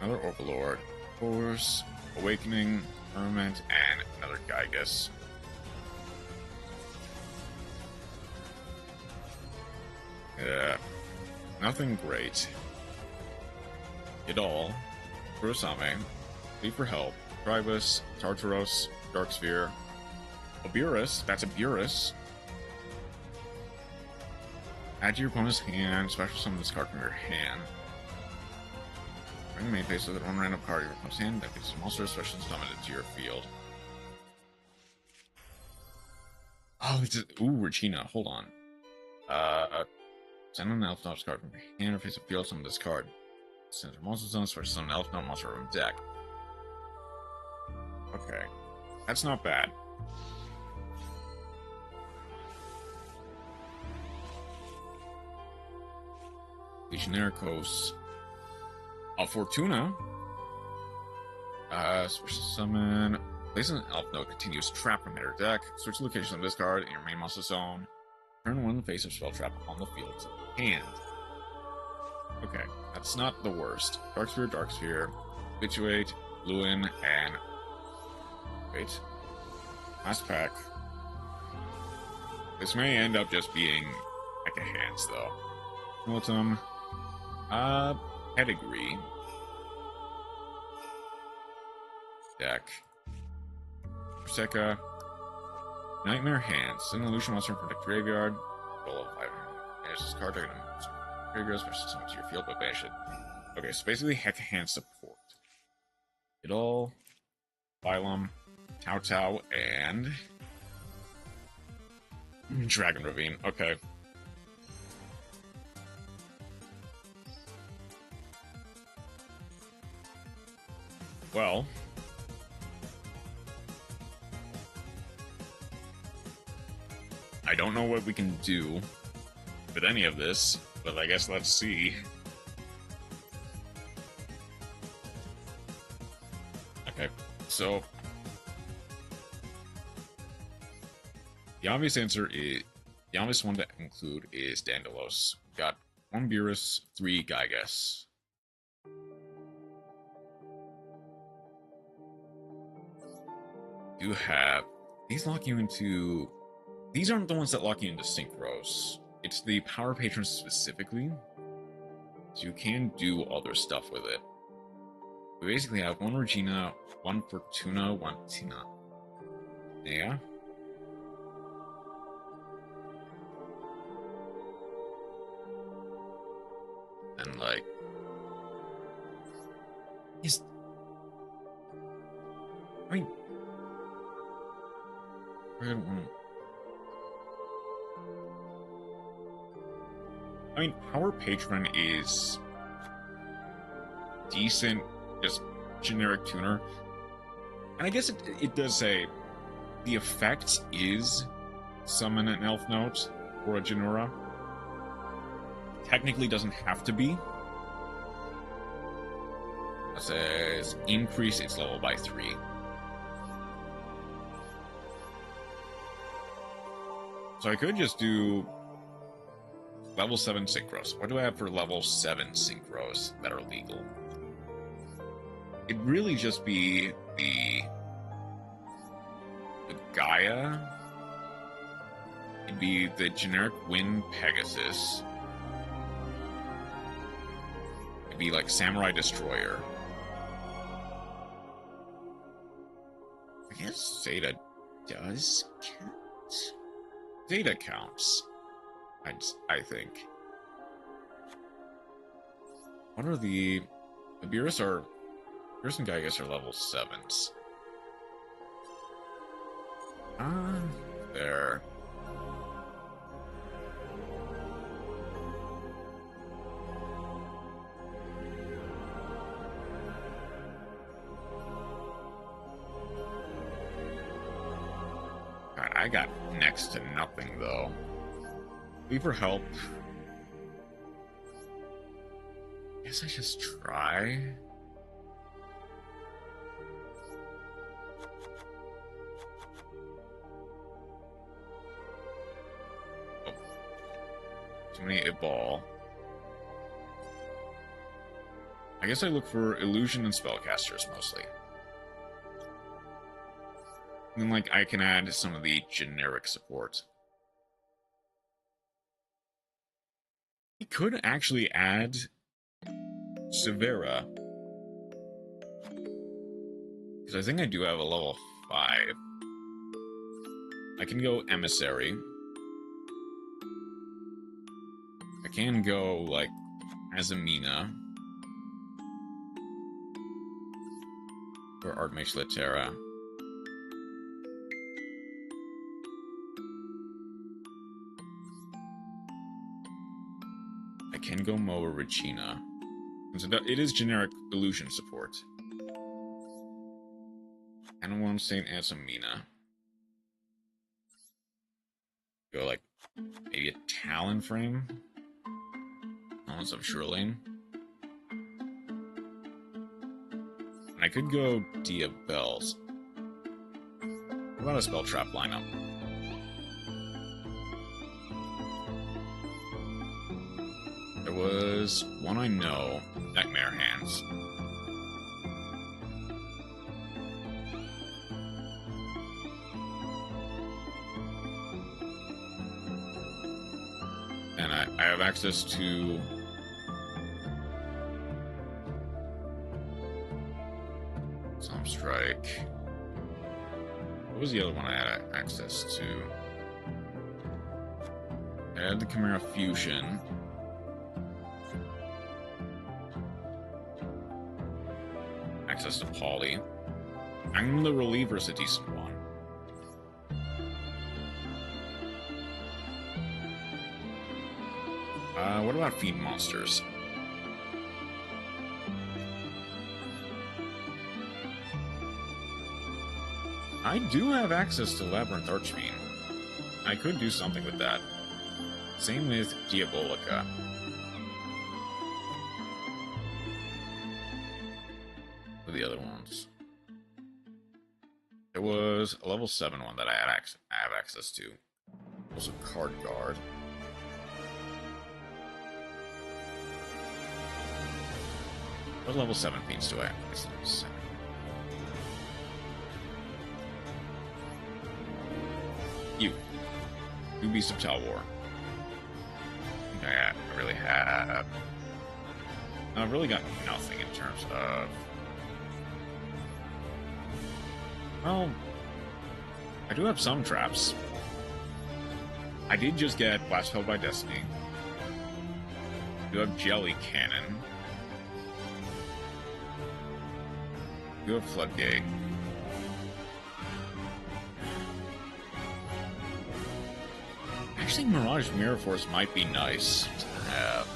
another Overlord, Force, Awakening, Firmament, and another Gygus. Yeah, nothing great. Idol, Kurosame, Plead for Help, Tribus, Tartaros, Dark Sphere, Oburus, that's a Burus. Add to your opponent's hand, special summon this card from your hand. Bring the main phase so that one random card of your opponent's hand that gets a monster special summon it to your field. Oh, it's ooh, Regina, hold on. Send an Elf Note card from your hand or face a field, summon this card. Send a monster zone, special summon an Elf Note monster from deck. Okay. That's not bad. Legionnaire Coast. Fortuna. Special summon. Place an Elf Note continuous trap from their deck. Switch the location of this card in your main monster zone. Turn one face of spell trap on the field to the hand. Okay, that's not the worst. Dark Sphere, Habituate, Lewin, and wait. Last pack. This may end up just being Hecka Hands, though. Skeleton. Pedigree. Deck. Forseca. Nightmare Hands. Send an illusion monster from the graveyard. Roll of 5. Banish this card. Graveyards versus summon to your field, but banish it. Okay, so basically Hecka Hand support. Idol, Phylum, Tau, and Dragon Ravine. Okay. Well, I don't know what we can do with any of this, but I guess let's see. Okay, so the obvious answer is the obvious one to include is Dandalos. We've got 1 Beerus, 3 Gygas. You have these lock you into. These aren't the ones that lock you into synchros. It's the power patrons specifically. So you can do other stuff with it. We basically have 1 Regina, 1 Fortuna, 1 Tina. Yeah. And like, I mean, Power Patron is decent, just generic tuner. And I guess it does say the effect is summon an elf note or a Genura. Technically doesn't have to be. It says increase its level by 3. So I could just do level 7 synchros. What do I have for level 7 synchros that are legal? It'd really just be the Gaia. It'd be the generic Wind Pegasus. It'd be like Samurai Destroyer. I guess Zeta does count. Zeta counts. I think. What are the Beerus and Gygas are level 7s. There. God, I got next to nothing though. Leave her help. Guess I just try. Oh. Too many ball. I guess I look for illusion and spellcasters mostly. And then like I can add some of the generic support. We could actually add Severa. Because I think I do have a level 5. I can go Emissary. I can go, like, Azamina. Or Archmage Latera. I can go Moa Regina. It is generic illusion support. And I want to say Azamina. Go like maybe a Talonframe. Unless I'm Shurlane. And I could go Diabells. What about a Spell Trap lineup? There was one I know, Nightmare Hands. And I have access to... Some Strike. What was the other one I had access to? I had the Chimera Fusion. Access to Poly. And the Reliever's a decent one. What about Fiend Monsters? I do have access to Labyrinth Archfiend. I could do something with that. Same with Diabolica. What are the other ones? There was a level 7 one that I have access to. Also Card Guard. What level 7 fiends do I have? You Beast of Talwar. I really have... I've really got nothing in terms of... Well, I do have some traps. I did just get Blast Held by Destiny. I do have Jelly Cannon. I do have Floodgate. Actually, Mirage Mirror Force might be nice to have.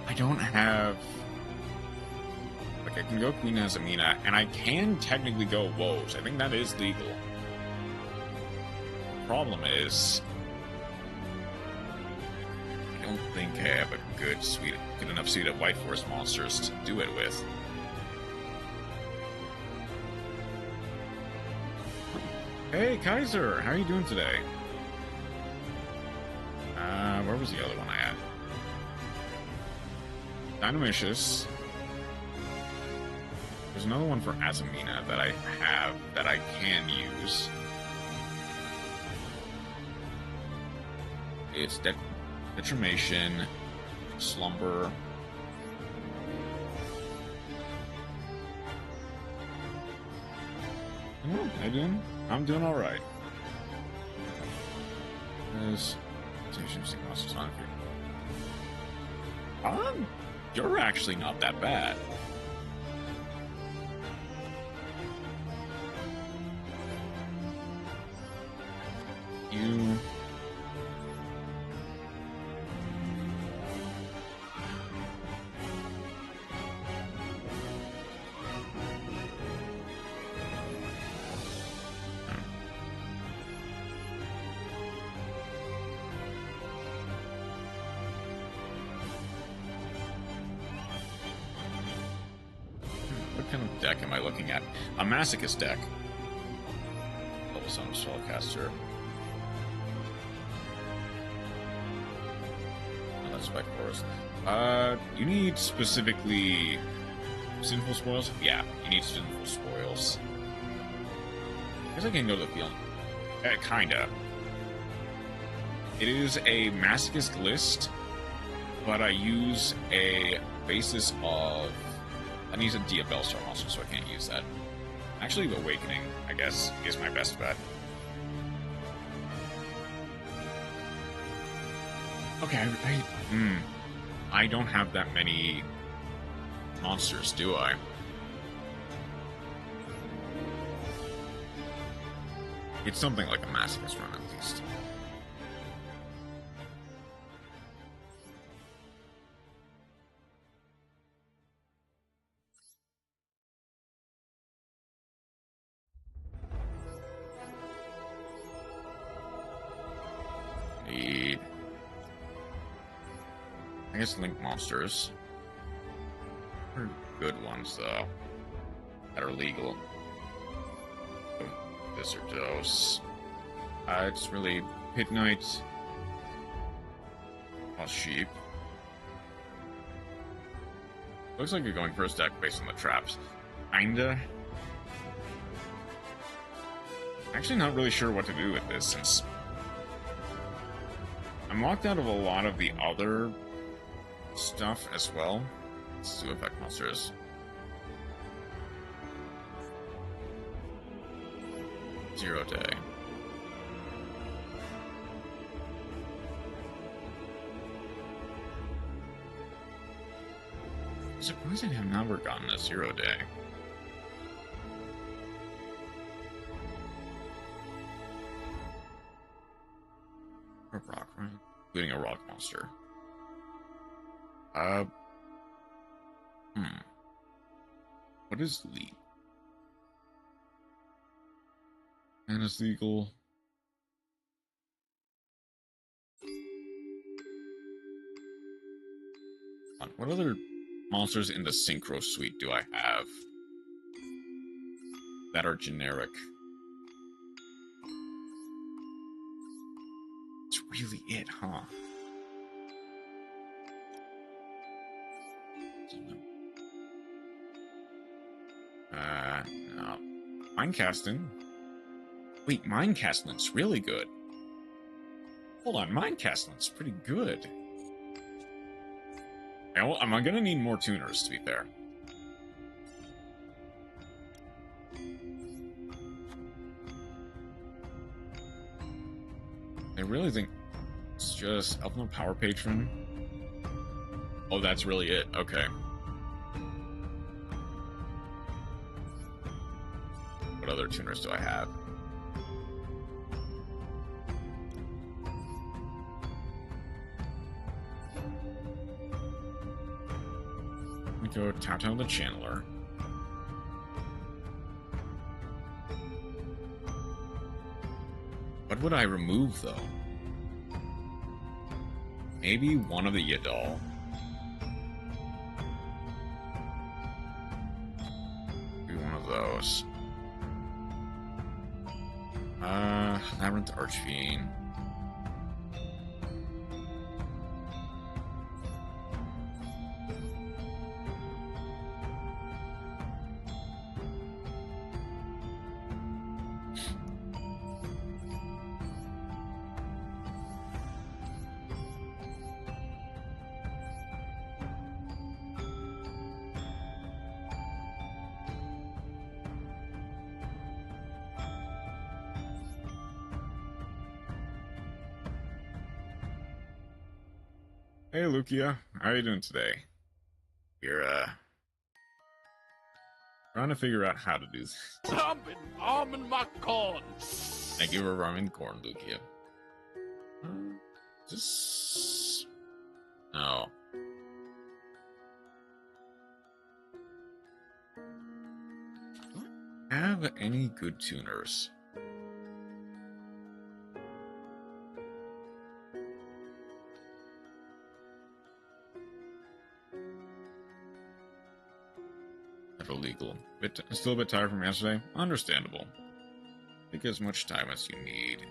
I don't have... Like, I can go Queen Azamina, and I can technically go Woes. I think that is legal. The problem is... I don't think I have a good enough suite of White Forest monsters to do it with. Hey, Kaiser! How are you doing today? Where was the other one I had? Dynamicious. There's another one for Azamina that I have that I can use. It's Determination, Slumber. I'm doing all right. You're actually not that bad. You... What kind of deck am I looking at? A Masochist deck. Level 7 Spellcaster. Oh, that's Spike Forest. You need specifically Sinful Spoils? Yeah, you need Sinful Spoils. I guess I can go to the field. Kinda. It is a Masochist list, but I use a basis of... I need a Diabellstar monster, so I can't use that. Actually, the Awakening, I guess, is my best bet. Okay, I don't have that many monsters, do I? It's something like a Masochist run, at least. I guess Link monsters. They're good ones, though. That are legal. Viscerdos. It's really Pit Knight. Sheep. Looks like you're going for a stack based on the traps. Kinda. Actually not really sure what to do with this, since I'm locked out of a lot of the other stuff as well. Let's do effect monsters. Zero day. I'm surprised I have never gotten a 0 day. A rock, right? Including a rock monster. What is legal? And is legal. What other monsters in the Synchro Suite do I have that are generic? It's really it, huh? No. Mindcasting. Wait, Mindcastling's really good. Hold on, Mindcastling's pretty good. I'm gonna need more tuners, to be fair. I really think it's just Elfno Power Patron. Oh, that's really it. Okay. What other tuners do I have? Let me go tap on the Channeler. What would I remove, though? Maybe one of the Yadal. Maybe one of those. Labyrinth Archfiend. Hey, Lukia. How are you doing today? You're, trying to figure out how to do this. Almond my corn. Thank you for ramen corn, Lukia. Just... No. Don't have any good tuners. Illegal. Still a bit tired from yesterday? Understandable. Take as much time as you need.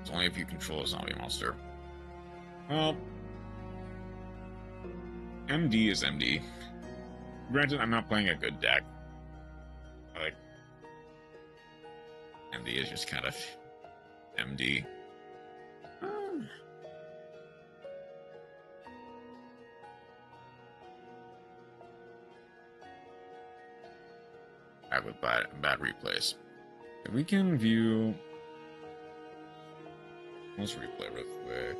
It's only if you control a zombie monster. Well, MD is MD. Granted, I'm not playing a good deck. Like, MD is just kind of MD. With bad replays. If we can view... Let's replay real quick.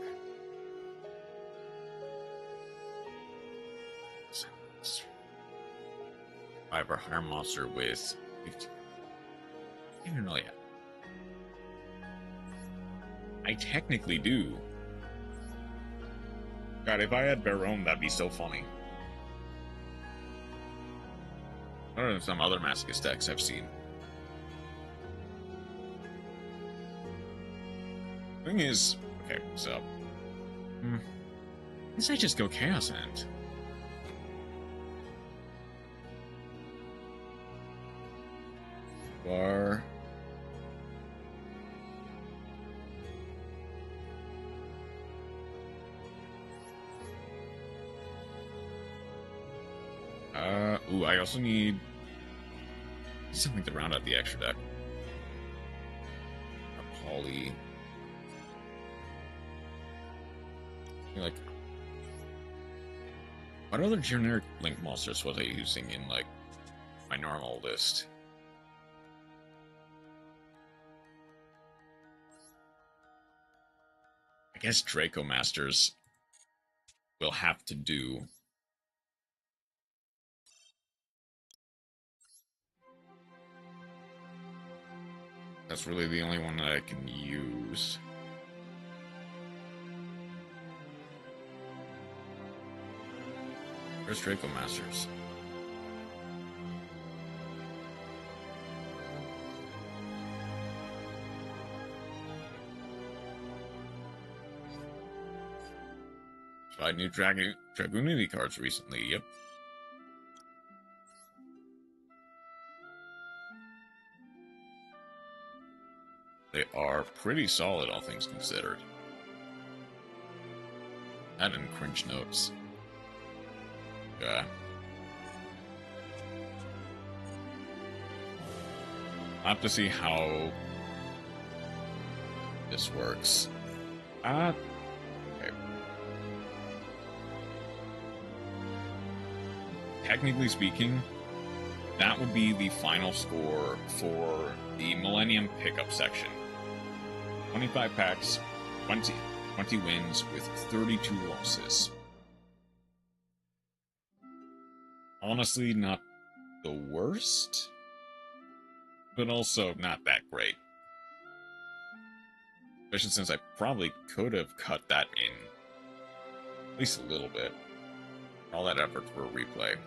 I have a higher monster with 15. I don't know yet. I technically do. God, if I had Baron, that'd be so funny. Or than some other Masochist decks I've seen. Thing is, okay, so I guess I just go Chaos End. Bar. Ooh, I also need something to round out the extra deck. A poly. Like, what other generic Link monsters was I using in, like, my normal list? I guess Draco Masters will have to do. That's really the only one that I can use. Where's Draco Masters? Tried new Dragoonity cards recently, yep. They are pretty solid, all things considered. That and cringe notes. Yeah. I'll have to see how this works. Okay. Technically speaking, that would be the final score for the Millennium pickup section. 25 packs, 20 wins with 32 losses. Honestly, not the worst, but also not that great. Especially since I probably could have cut that in at least a little bit. All that effort for a replay.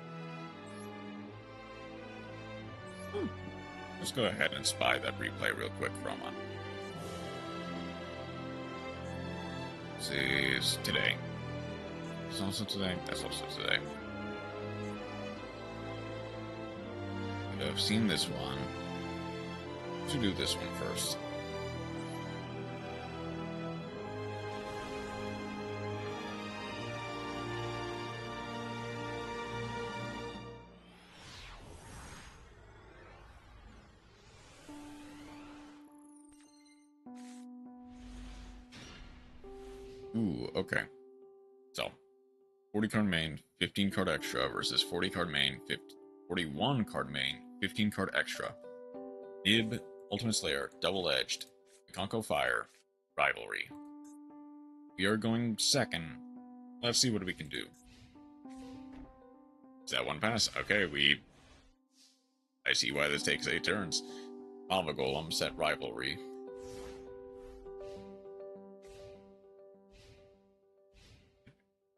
Let's go ahead and spy that replay real quick from on. This is today. It's also today. That's also today. I've seen this one. Should do this one first. Ooh, okay. So, 40 card main, 15 card extra versus 40 card main, 41 card main, 15 card extra. Nib, Ultimate Slayer, Double Edged, Conco Fire, Rivalry. We are going second. Let's see what we can do. Is that one pass? Okay, I see why this takes 8 turns. Lava Golem, set Rivalry.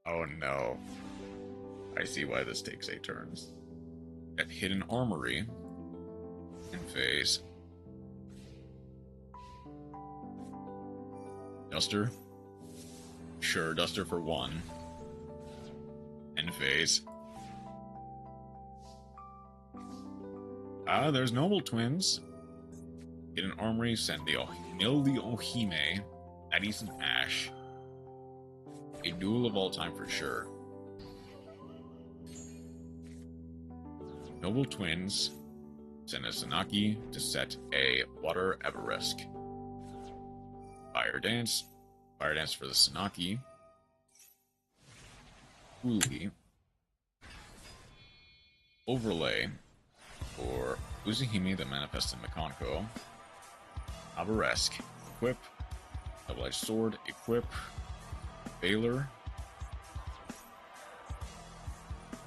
Oh no. I see why this takes 8 turns. At Hidden Armory. In phase. Duster. Sure, Duster for 1. End phase. There's Noble Twins. Hidden Armory, send the Ohime, Addis and Ash. A duel of all time for sure. Noble Twins, send a Sanaki to set a Water Everesque. Fire Dance for the Sanaki. Uli. Overlay for Uzahime the Manifested Makonko. Everesque. Equip. Double-edged sword. Equip. Baylor.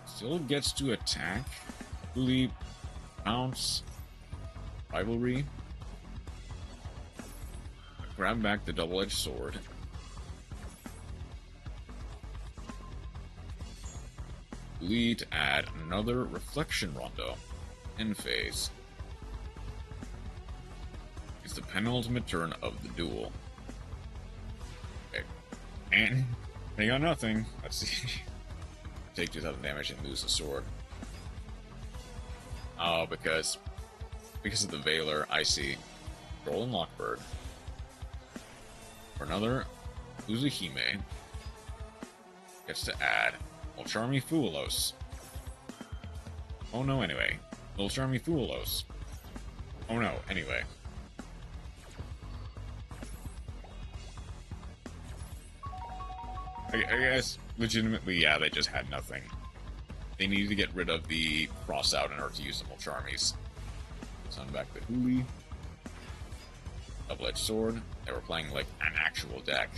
Still gets to attack. Uli. Bounce. Rivalry. Grab back the double-edged sword. Uli to add another Reflection Rondo. End phase. It's the penultimate turn of the duel. Okay. And they got nothing. Let's see. Take 2,000 damage and lose the sword. Oh, because of the Veiler, I see. Roll and Lockbird. For another Uzahime. Gets to add Charmy Fuelos. Oh no, anyway. Little Charmy Foolos. Oh no, anyway. I guess, legitimately, yeah, they just had nothing. They needed to get rid of the cross out in order to use the Mulcharmies. Send back the Huli. Double-edged sword. They were playing, like, an actual deck.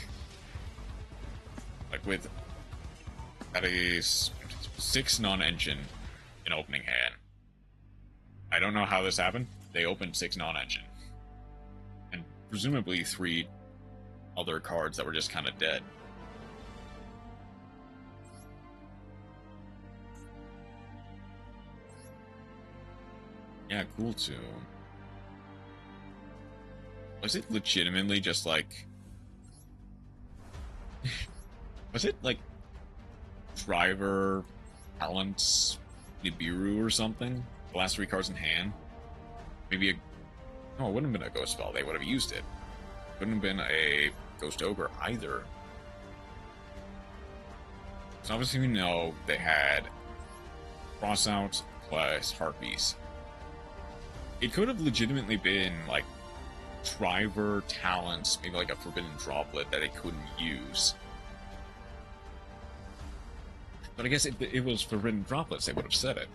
Like, with... That is 6 non-engine in opening hand. I don't know how this happened. They opened 6 non-engine. And presumably 3 other cards that were just kind of dead. Yeah, cool too. Was it legitimately just like... was it like... Driver, Talents, Nibiru or something? The last 3 cards in hand? Maybe a... No, it wouldn't have been a Ghost Spell. They would have used it. Couldn't have been a Ghost Ogre either. So obviously we know they had Crossout plus Heartbeast. It could have legitimately been, like, Driver, Talents, maybe like a Forbidden Droplet that they couldn't use. But I guess if it was Forbidden Droplets, they would have said it.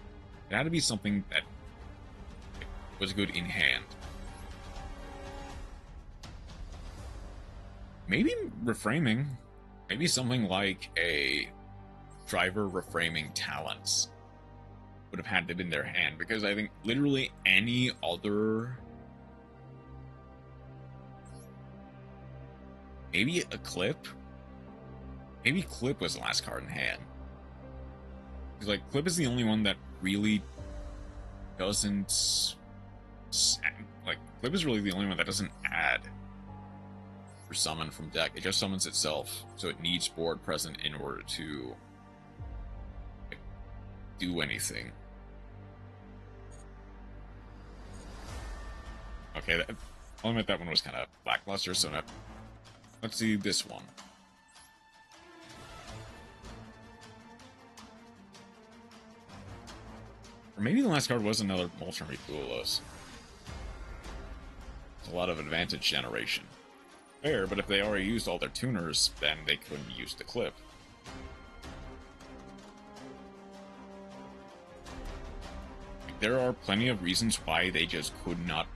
It had to be something that was good in hand. Maybe reframing. Maybe something like a Driver reframing Talents would have had to be in their hand, because I think literally any other... Maybe a Clip? Maybe Clip was the last card in hand. Because, like, Clip is the only one that really doesn't... Like, Clip is really the only one that doesn't add or summon from deck. It just summons itself, so it needs board present in order to do anything. Okay, I'll admit that one was kind of lackluster, so let's see this one. Or maybe the last card was another Multistream Foolos. It's a lot of advantage generation. Fair, but if they already used all their tuners, then they couldn't use the Clip. There are plenty of reasons why they just could not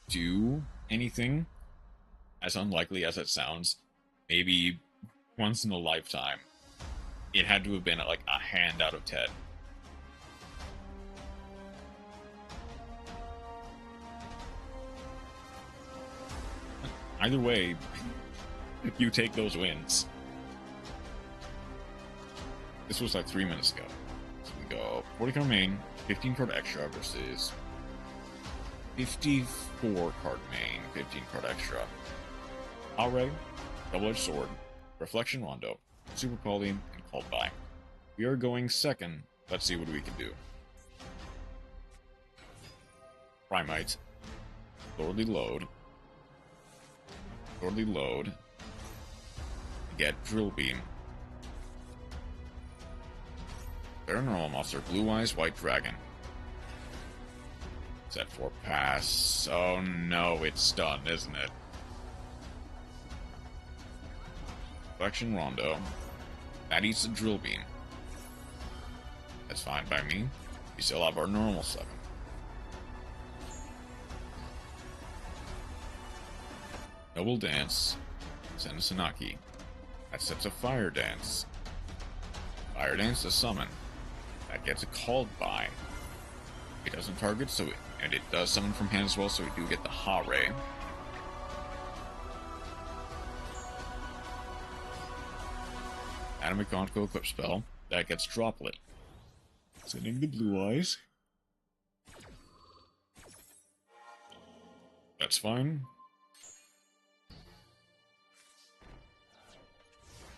do anything, as unlikely as it sounds. Maybe once in a lifetime. It had to have been like a hand out of 10. Either way, you take those wins. This was like 3 minutes ago. So we go 40 card main, 15 card extra versus 54 card main, 15 card extra. Array, double-edged sword, reflection rondo, super quality, and called by. We are going second. Let's see what we can do. Primite, Lordly Load, Lordly Load, get Drill Beam. Paranormal Monster, Blue Eyes, White Dragon. Set for pass. Oh no, it's done, isn't it? Reflection Rondo. That eats the Drill Beam. That's fine by me. We still have our normal 7. Noble Dance. Send a Sanaki. That sets a Fire Dance. Fire Dance to summon. That gets a called by. It doesn't target, so and it does summon from hand as well, so we do get the Ha-Ray. Atomic Gonko Equip Spell. That gets Droplet. Sending the Blue Eyes. That's fine.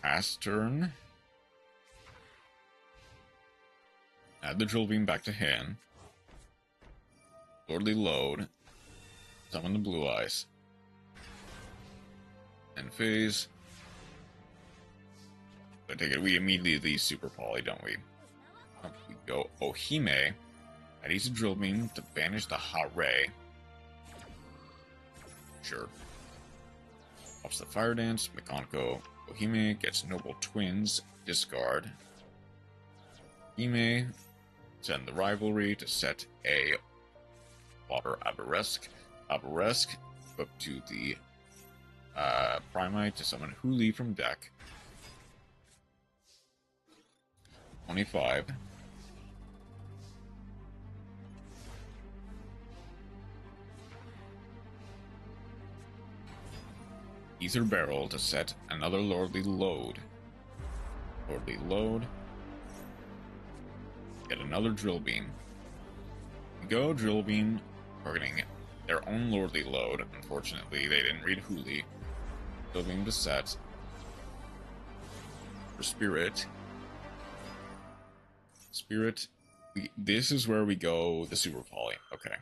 Pass turn. Add the Drill Beam back to hand. Lordly Load. Summon the Blue Eyes. End phase. I take it we immediately leave Super Poly, don't we? Up we go Ohime. I'd use a drill beam to banish the hot ray. Sure. Ups the fire dance. Mekonko Ohime gets noble twins. Discard. Hime. Send the rivalry to set a water Aberesque. Aberesque. Up to the Primite to summon Huli from deck. 25. Ether Barrel to set another Lordly Load. Lordly Load. Get another Drill Beam. Go Drill Beam, targeting their own Lordly Load. Unfortunately, they didn't read Huli. Drill Beam to set. For Spirit. Spirit. This is where we go the Super Poly. Okay.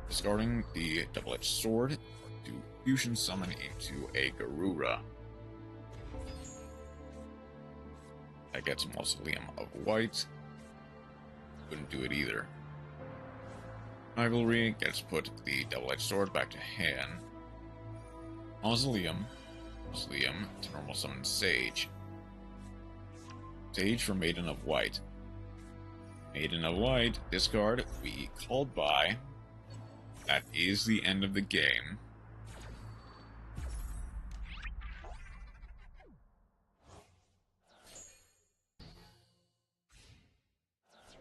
Discarding the Double-Edged Sword to fusion summon into a Garura. That gets Mausoleum of White. Wouldn't do it either. Rivalry gets put the Double-Edged Sword back to hand. Mausoleum to normal summon Sage. Sage for Maiden of White. Maiden of White, discard, we called by. That is the end of the game.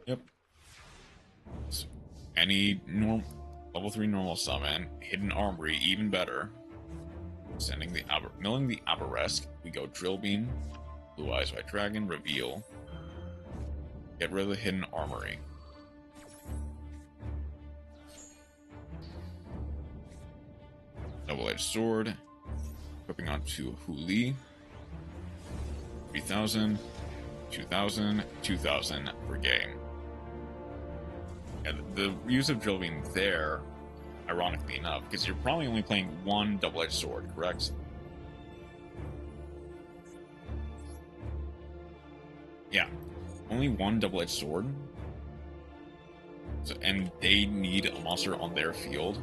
Yep. So any level 3 normal summon, hidden armory, even better. Sending the milling the Aberesque, we go Drill Beam, Blue Eyes White Dragon, reveal. Get rid of the hidden armory. Double-Edged Sword, equipping onto Huli. 3,000, 2,000, 2,000 per game. And the use of Drill Beam there, ironically enough, because you're probably only playing one Double-Edged Sword, correct? Yeah, only one Double-Edged Sword. So, and they need a monster on their field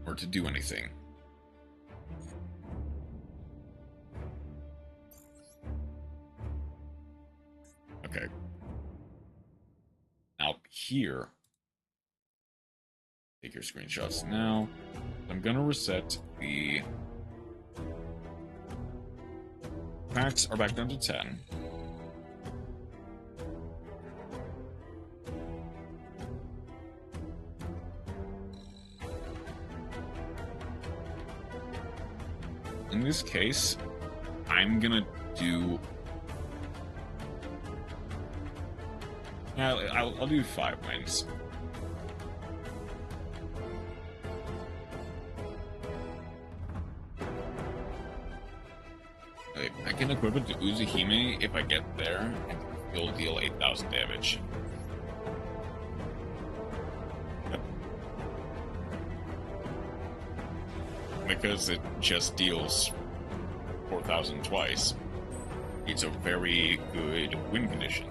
or to do anything. Okay. Now here, take your screenshots now. I'm gonna reset the packs are back down to 10. In this case, I'm gonna do... Yeah, I'll do 5 wins. I can equip it to Uzuhime if I get there, and it'll deal 8,000 damage. Because it just deals 4,000 twice. It's a very good win condition.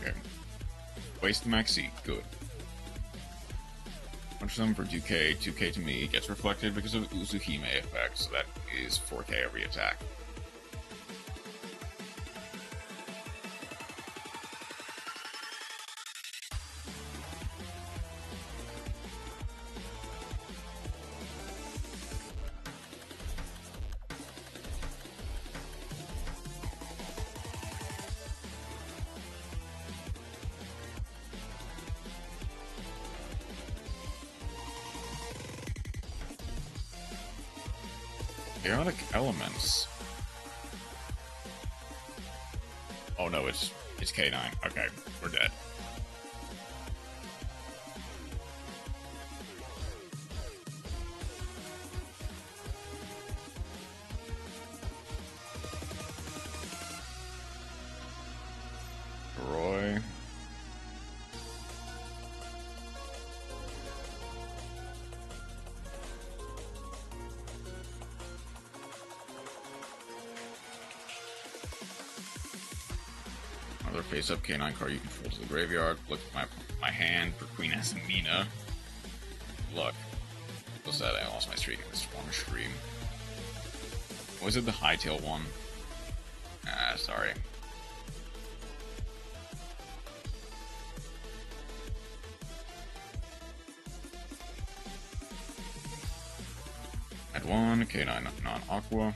Okay. Waste Maxi, good. Punch them for 2k, 2k to me, gets reflected because of Uzuhime effect, so that is 4k every attack. Chaotic elements. Oh no, it's K9. Okay, we're dead. Roy. Another face-up K9 card you control to the graveyard. Look at my hand for Queen Asamina. Look. What's that? I lost my streak in this one stream. Was it the Hightail one? Ah, sorry. Add one, K9 non-aqua.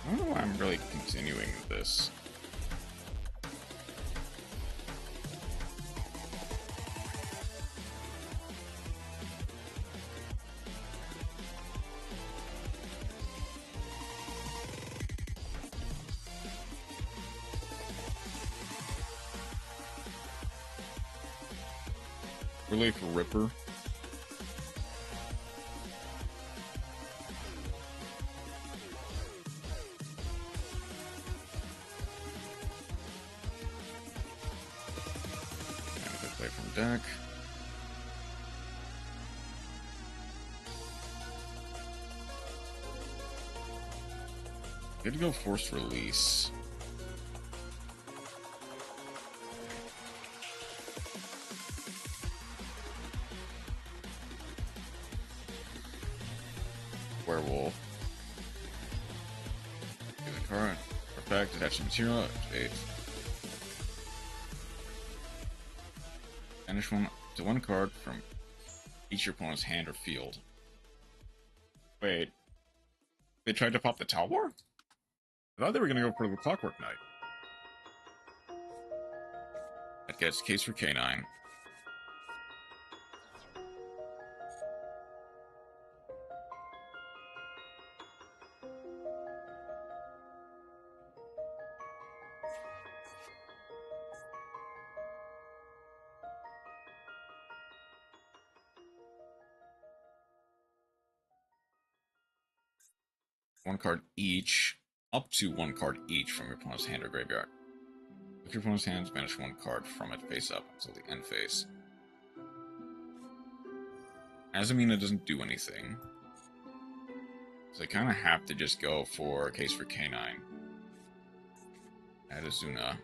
I don't know why I'm really continuing this. Relay for Ripper. Play from deck. Good to go forced release. Werewolf. Give the card. Effect, attach material, activate. Banish one card from each your opponent's hand or field. Wait. They tried to pop the Talwar? I thought they were gonna go for the Clockwork Knight. That gets case for K9. One card each, up to one card each from your opponent's hand or graveyard. If your opponent's hands, banish one card from it face up until the end phase. Asamina doesn't do anything, so I kind of have to just go for a case for K9. Add Azuna.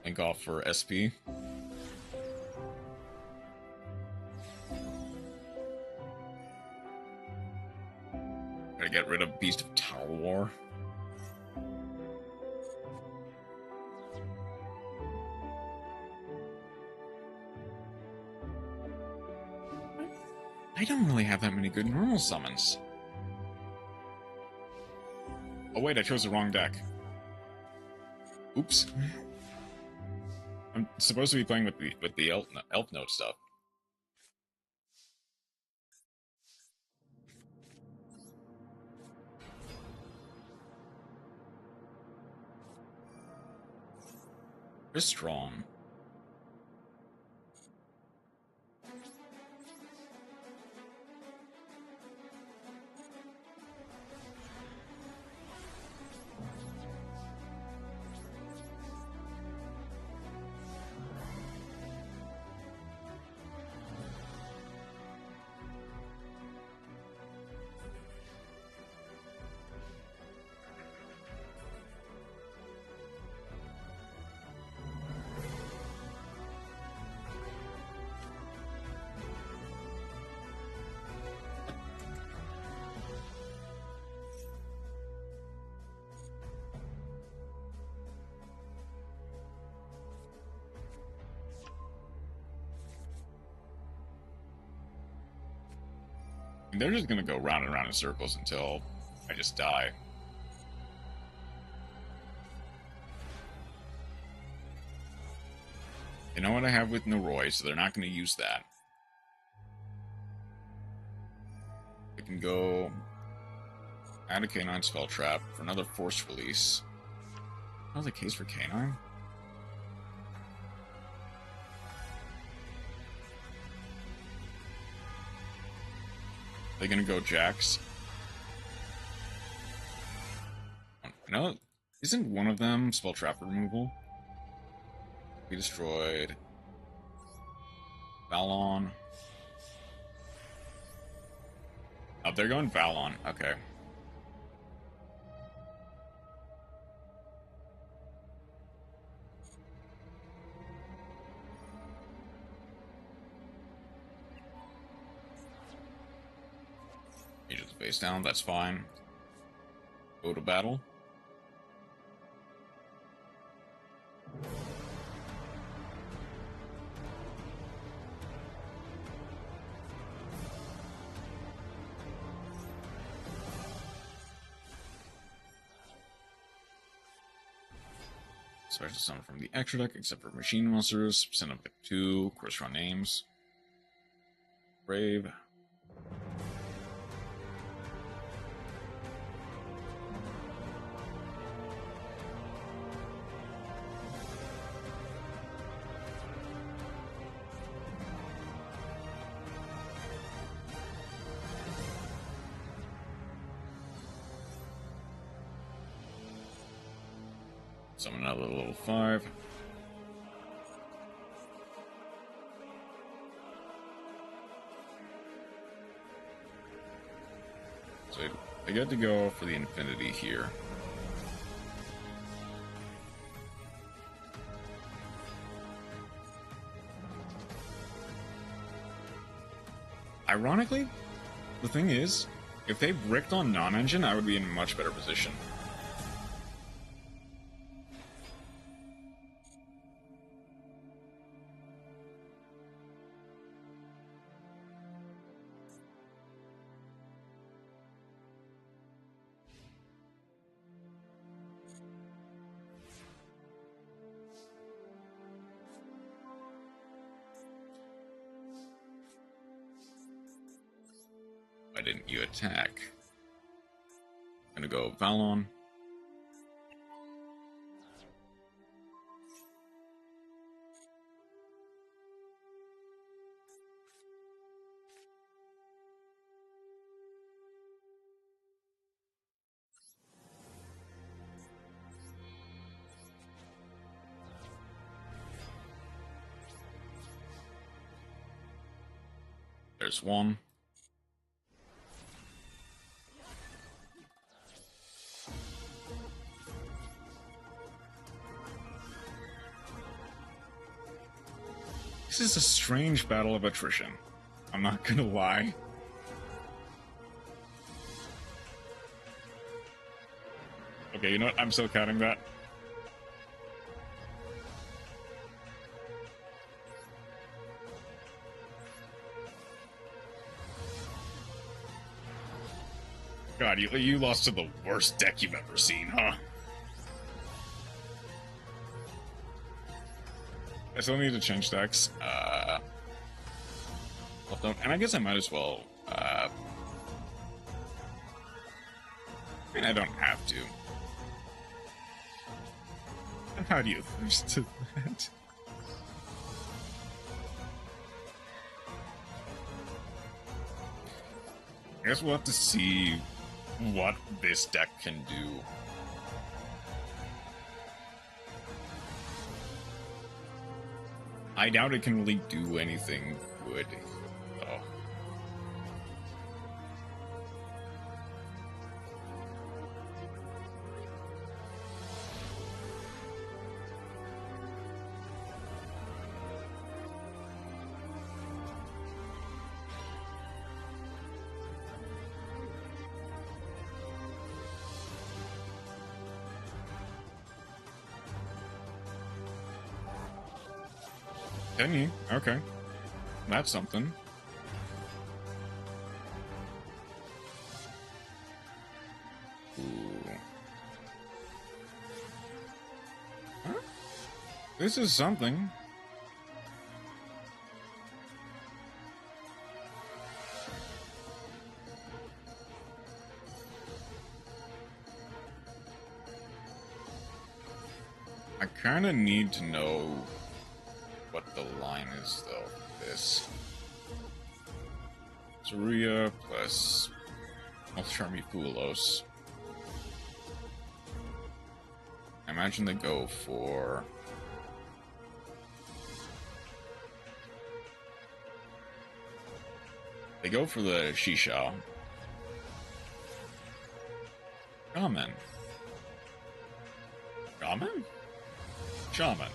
And go for SP. Gotta get rid of Beast of Talwar. I don't really have that many good normal summons. Oh wait, I chose the wrong deck. Oops. I'm supposed to be playing with the elf note stuff. They're strong. They're just gonna go round and round in circles until I just die. They know what I have with Noroi, so they're not gonna use that. They can go add a Canine spell trap for another force release. That was the case for Canine? They're gonna go Jax. No, isn't one of them spell trap removal? Be destroyed. Valon. Oh, they're going Valon. Okay. Angels face down, that's fine. Go to battle. Special summon from the extra deck, except for machine monsters. Send up to 2, course run names. Brave. Summon another level 5. So I get to go for the infinity here. Ironically, the thing is, if they bricked on non-engine, I would be in a much better position. Why didn't you attack? I'm gonna go Valon. There's one. This is a strange battle of attrition. I'm not gonna lie. Okay, you know what? I'm still counting that. God, you lost to the worst deck you've ever seen, huh? I still need to change decks. And I guess I might as well. I mean, I don't have to. How do you lose to that? I guess we'll have to see what this deck can do. I doubt it can really do anything good, though. Can you? Okay. That's something. This is something. I kind of need to know what the line is, though, for this. Saruya plus Ultrami Fulos. I imagine they go for... They go for the Shisha. Shaman. Shaman? Shaman.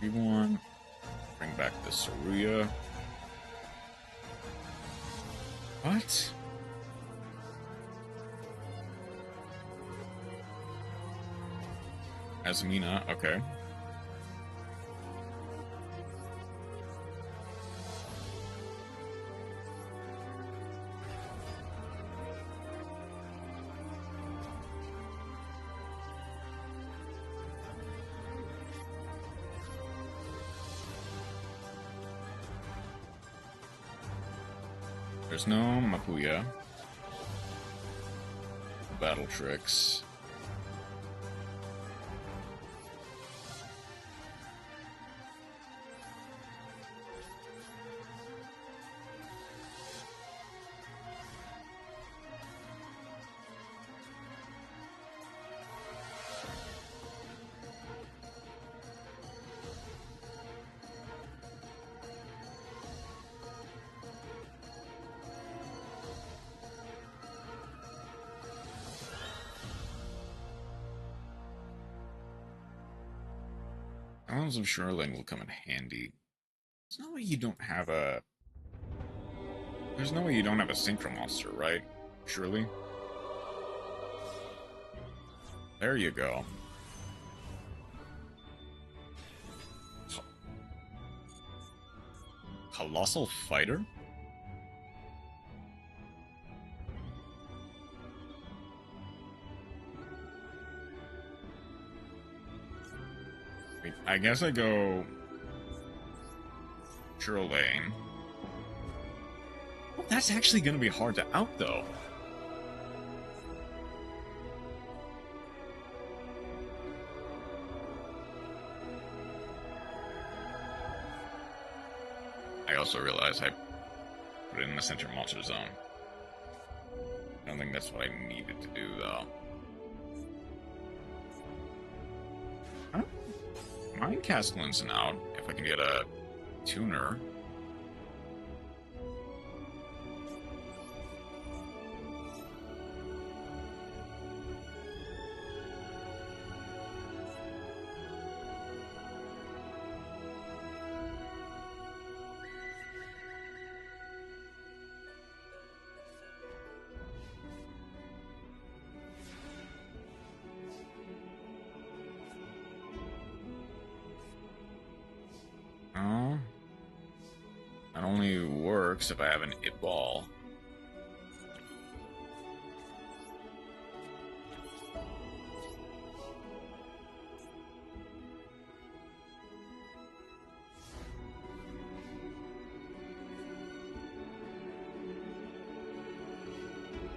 Everyone, bring back the Saruya. What? Asmina, okay. There's no Makuya. Battle tricks. Islands of Shoreline will come in handy. There's no way you don't have a... There's no way you don't have a Synchro Monster, right? Surely? There you go. Colossal Fighter? I guess I go Lane. Well, that's actually going to be hard to out, though. I also realize I put it in the center monster zone. I don't think that's what I needed to do, though. Mind Castellan's out if I can get a tuner. That only works if I have an it ball.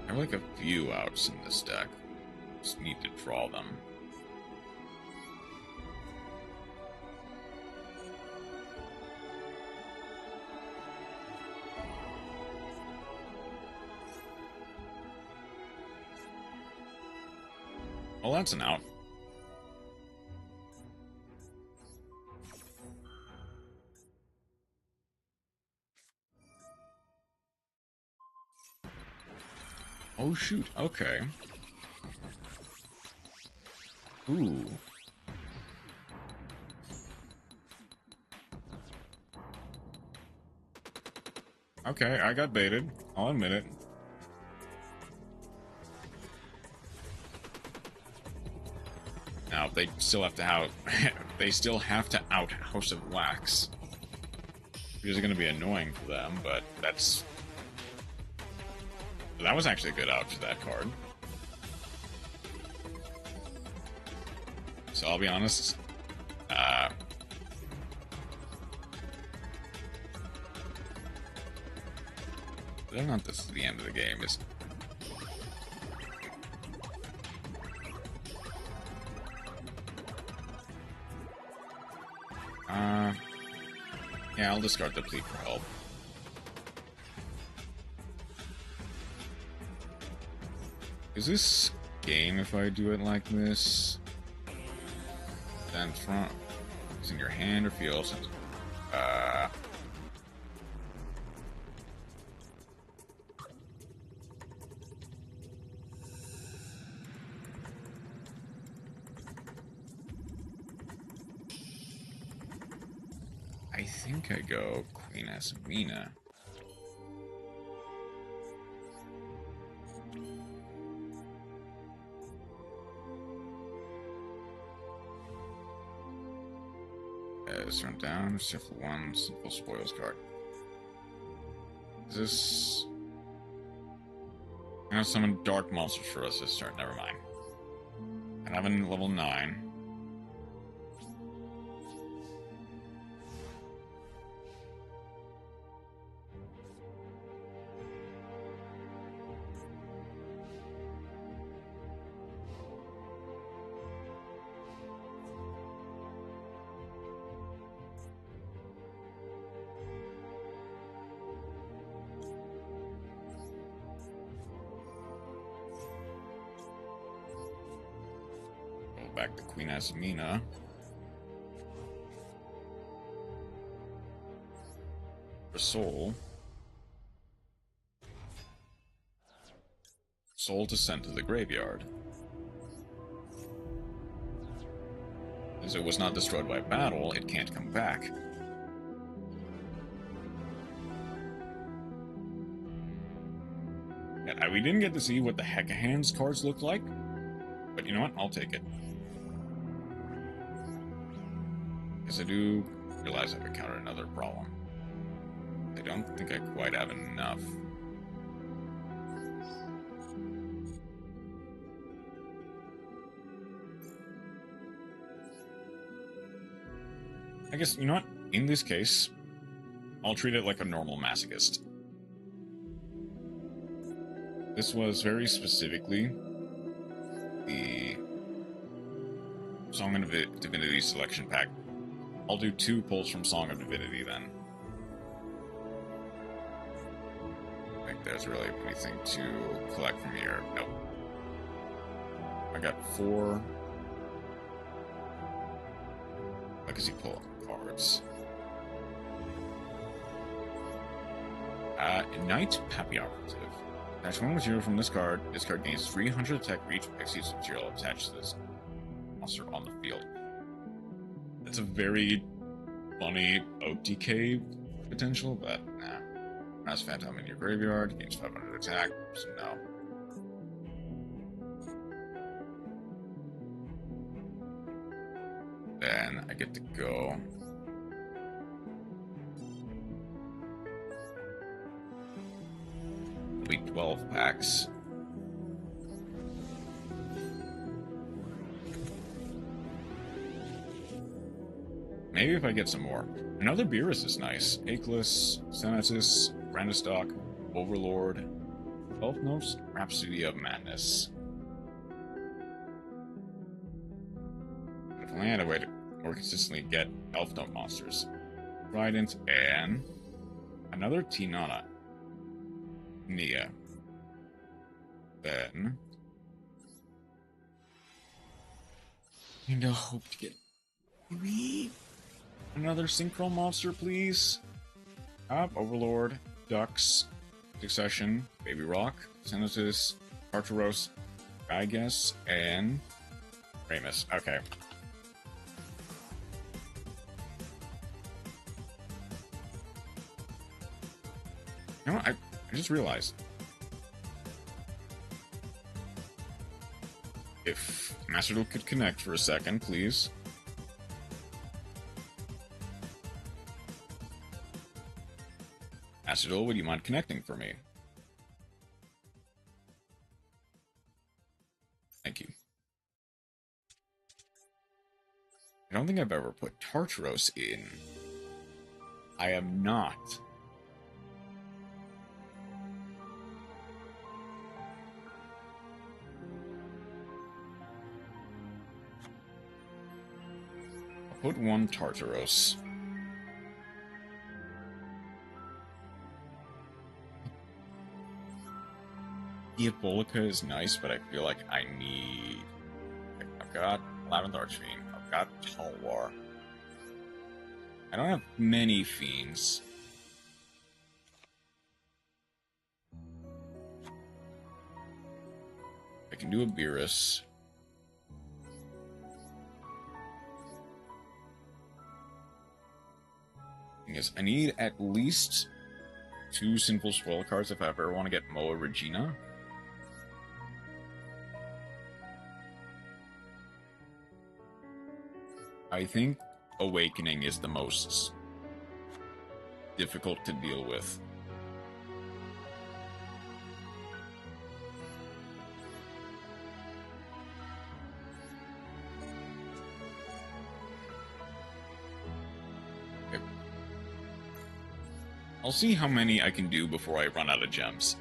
I have like a few outs in this deck. Just need to draw them. Well, that's an out. Oh, shoot. Okay. Ooh. Okay, I got baited. I'll admit it. Now they still have to out House of Wax. Which is going to be annoying for them, but that was actually a good out for that card. So I'll be honest. Whether or not this is the end of the game is. Yeah, I'll discard Deplete for help. Is this game if I do it like this? Then front is in your hand or field. I think I go Queen Asamina. Turn down, shuffle one, simple spoils card. Is this... I'm gonna summon Dark Monsters for us this turn, never mind. And I'm in level 9. Back to Queen Asamina. For Soul. Soul to send to the graveyard. As it was not destroyed by battle, it can't come back. Yeah, we didn't get to see what the Heck of Hands cards looked like, but you know what? I'll take it. Because I do realize I could counter another problem. I don't think I quite have enough. I guess, you know what? In this case, I'll treat it like a normal masochist. This was very specifically the Song of Divinity selection pack. I'll do 2 pulls from Song of Divinity then. I think there's really anything to collect from here. Nope. I got 4 legacy pull cards. Knight Pappy Operative. Attach 1 material from this card. This card gains 300 attack for each Pixies material attached to this monster on the field. It's a very funny OTK potential, but nah. Mass Phantom in your graveyard, gains 500 attack, so no. Then I get to go. Week 12 packs. Maybe if I get some more. Another Beerus is nice. Akeless, Senatus, Brandistock, Overlord, Elf Notes, Rhapsody of Madness. If only I had a way to more consistently get Elf Note monsters. Trident, and another Tinana. Nia. Then and I'll hope to get another Synchro monster, please. Overlord, Ducks, Succession, Baby Rock, Senatus, Tartaros, I guess, and Ramus. Okay. You know what? I just realized. If Master Duel could connect for a second, please. Master Duel, would you mind connecting for me? Thank you. I don't think I've ever put Tartaros in. I have not. I'll put one Tartaros. Diabolica is nice, but I feel like I need... I've got 11th Archfiend. I've got Talwar. I don't have many fiends. I can do a Beerus. Thing is, I need at least 2 Sinful Spoil cards if I ever want to get Moa Regina. I think Awakening is the most difficult to deal with. Okay. I'll see how many I can do before I run out of gems.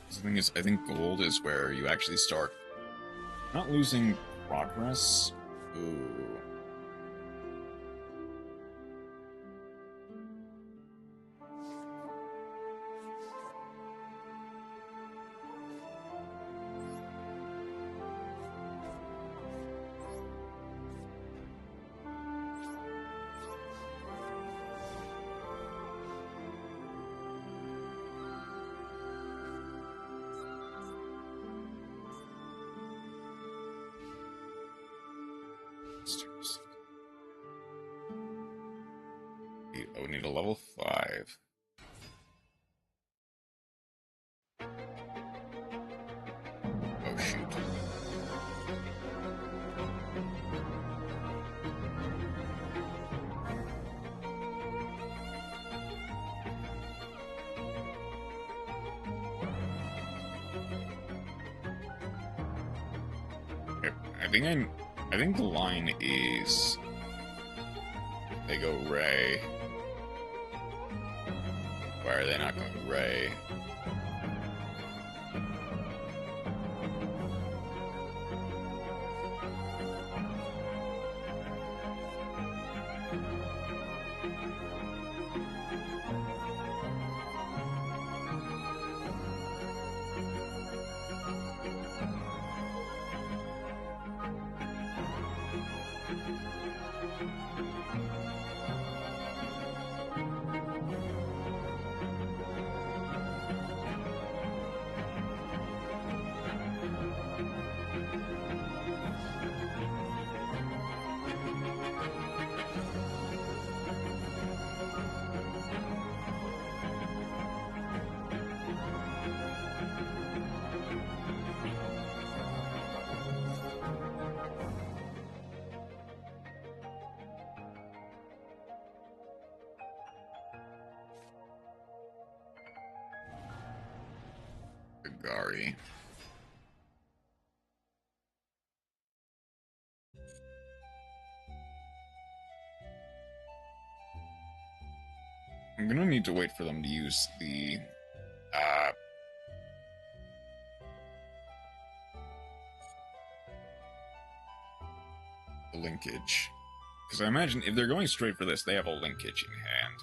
The thing is, I think gold is where you actually start not losing progress. Ooh. We need a level 5. Oh shoot. I think the line is they go Ray. Why are they not going Ray? Gary. I'm gonna need to wait for them to use the linkage. Because I imagine if they're going straight for this, they have a linkage in hand.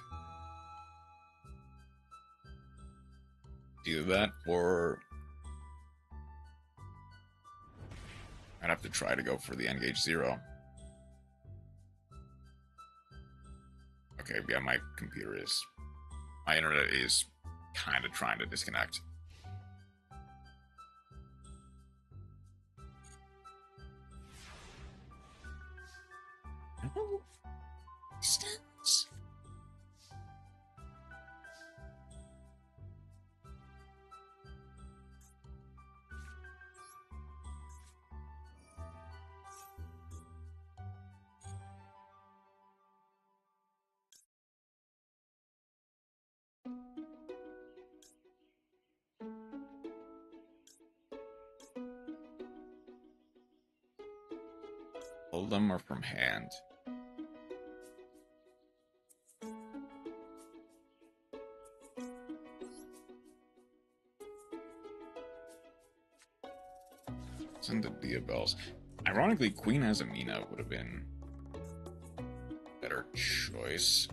Either that, or I'd have to try to go for the Engage 0. Okay, yeah, my internet is kind of trying to disconnect. No distance. All of them are from hand. Send the Diabells. Ironically, Queen Azamina would have been a better choice.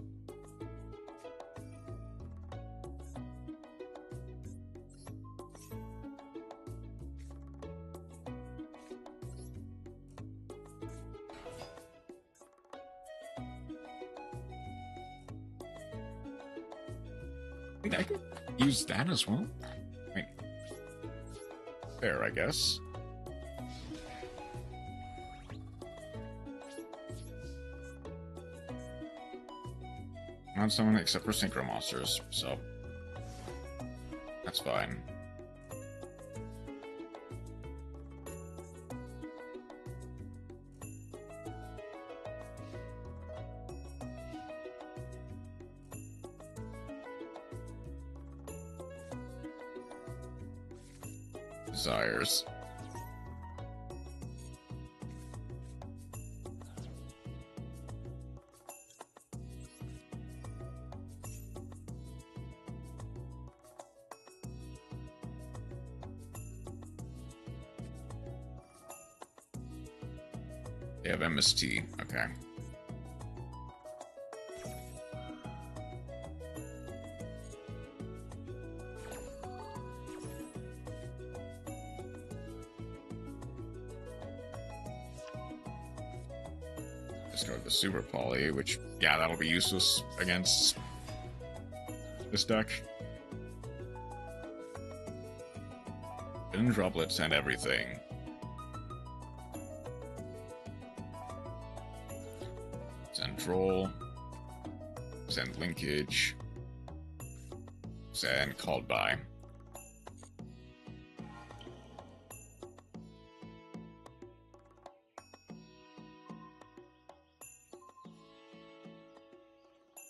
I could use that as well. Wait. Fair, I guess. Not someone except for synchro monsters, so that's fine. Desires. They have MST, okay. Discard the Super Poly, which, yeah, that'll be useless against this deck. Hidden Droplets and everything. Send Troll. Send Linkage. Send Called By.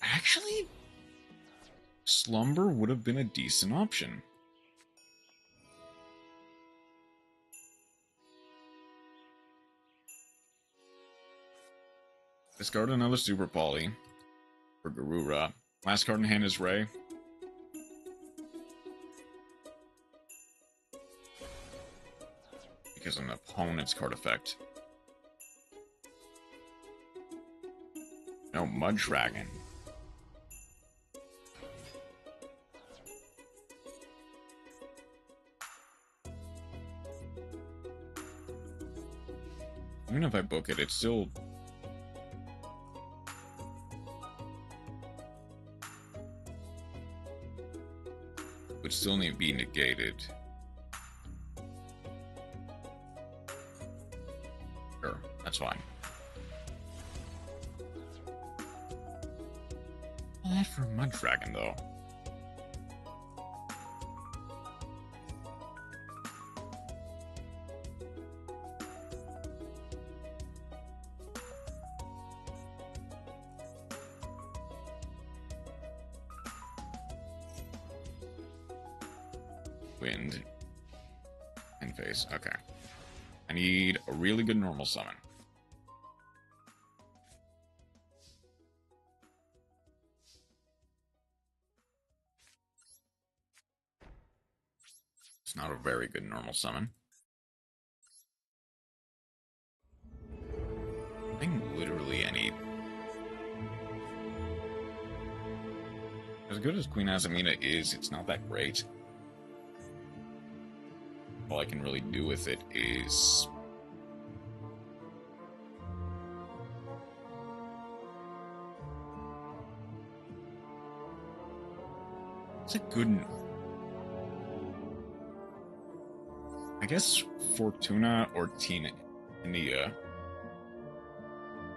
Actually, Slumber would have been a decent option. Discard another Super Poly for Garura. Last card in hand is Ray. Because of an opponent's card effect. No, Mud Dragon. Even if I book it, it's still... would still need to be negated. Sure, that's fine. Well, that for Mud Dragon, though. Wind and face. Okay. I need a really good normal summon. It's not a very good normal summon. I think literally any... As good as Queen Azamina is, it's not that great. all I can really do with it is... It's a good... I guess Fortuna or Tia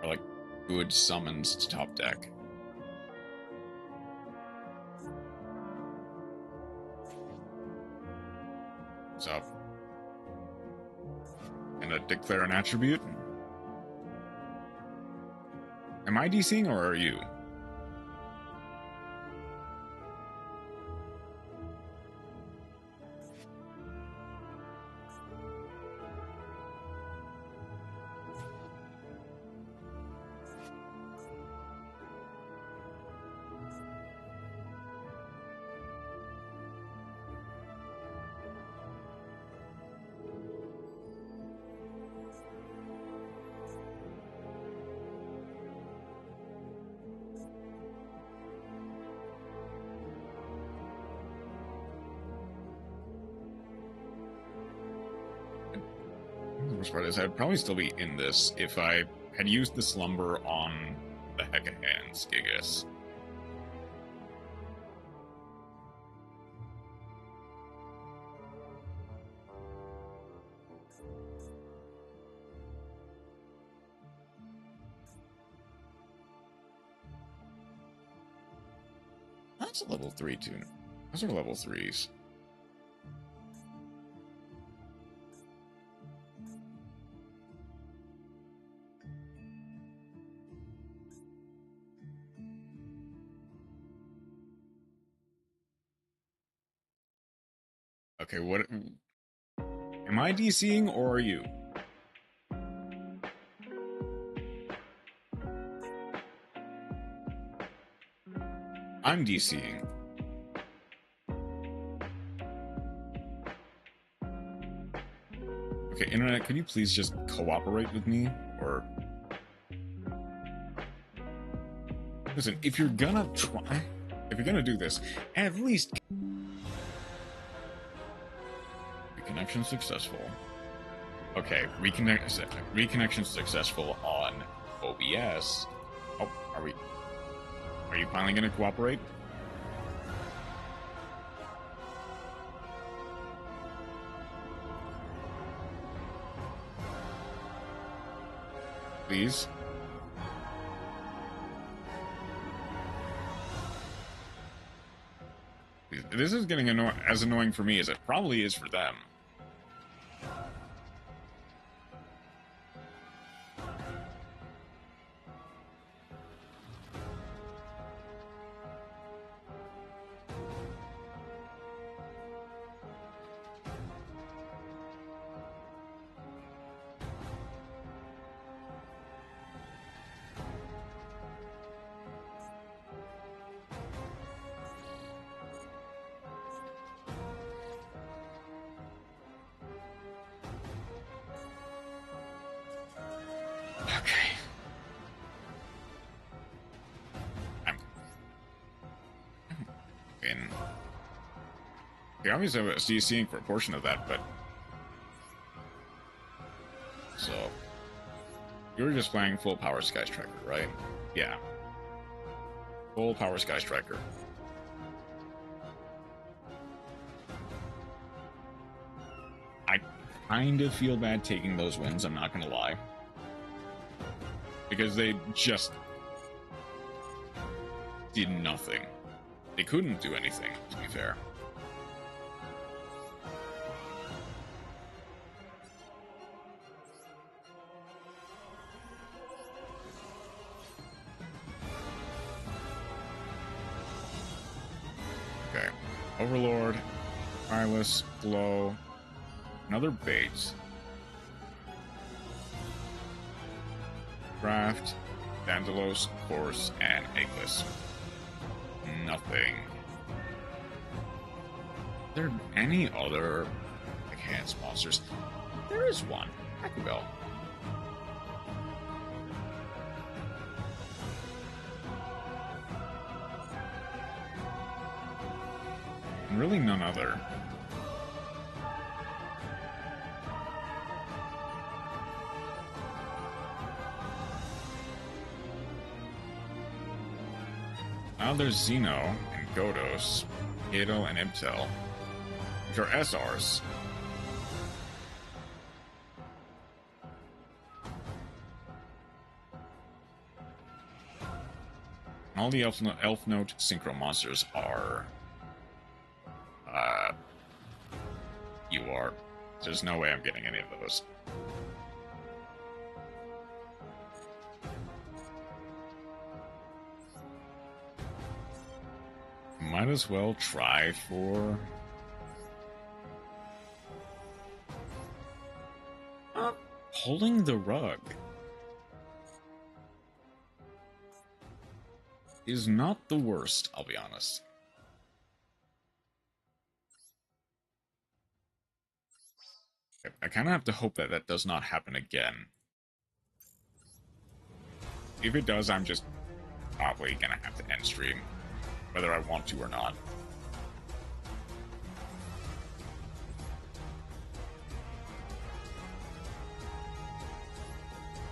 are like good summons to top deck. What's up? Gonna declare an attribute? Am I DCing or are you? The worst part is I'd probably still be in this if I had used the slumber on the heck of hands, Gigas. That's a level 3 too. Those are level 3s. Okay, what... Am I DCing or are you? I'm DCing. Okay, Internet, could you please just cooperate with me? Or... Listen, if you're gonna try... If you're gonna do this, at least... Reconnection successful. Okay, reconnection successful on OBS. Oh, are you finally gonna cooperate? Please? This is getting as annoying for me as it probably is for them. Obviously I was DCing for a portion of that, but... So... You were just playing full power Sky Striker, right? Yeah. Full power Sky Striker. I kind of feel bad taking those wins, I'm not gonna lie. Because they just... did nothing. They couldn't do anything, to be fair. Okay. Overlord, Eyeless, Glow, another bait. Draft, Dandalos, Course, and Eggless. Nothing. Are there any other enhanced monsters? There is one. Hackabell. And really none other. Now there's Xeno and Godos, Kato and Ibtel, which are SRs. All the Elf Note Synchro monsters are UR. There's no way I'm getting any of those. Might as well try for... pulling the rug is not the worst, I'll be honest. I kind of have to hope that that does not happen again. If it does, I'm just probably gonna have to end stream, whether I want to or not.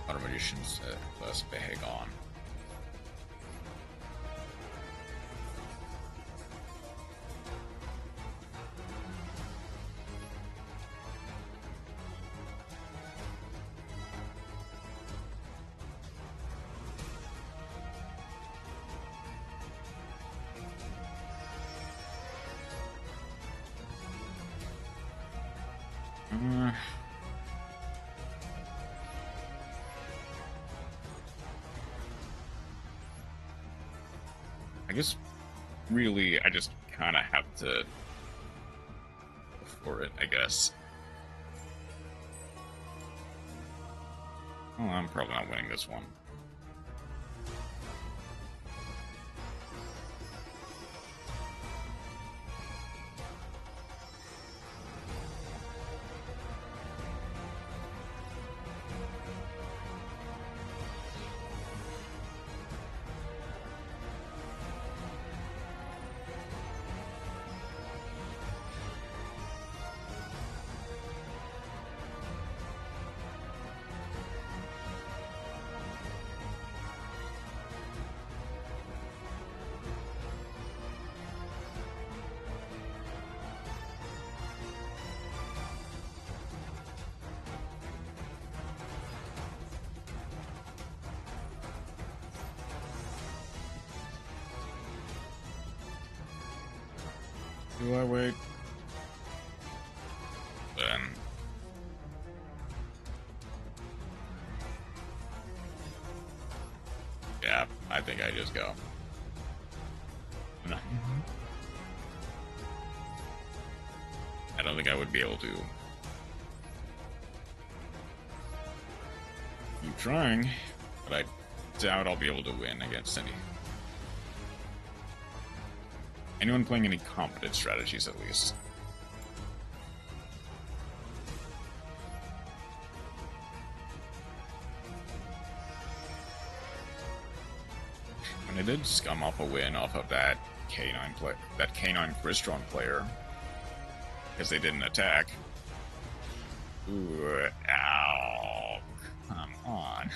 Auto Magicians plus Behagon. I guess, really, I just kind of have to go for it, I guess. Well, I'm probably not winning this one. Do I wait? Then... yeah, I think I just go. No. I don't think I would be able to keep trying, but I doubt I'll be able to win against anyone playing any competent strategies, at least. And I did scum up a win off of that K9 Crystron player, because they didn't attack. Ooh, ow, come on.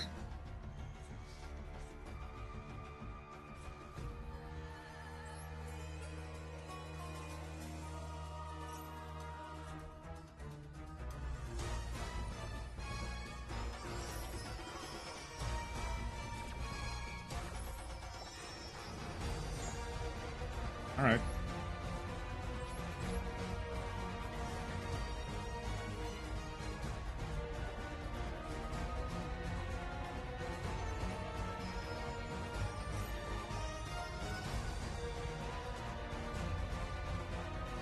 Alright.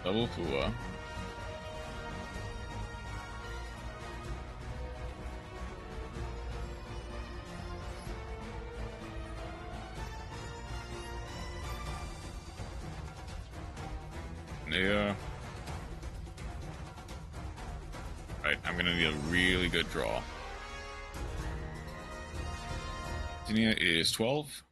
Double Fua. Yeah. Right, I'm gonna need a really good draw. Dinia is 12.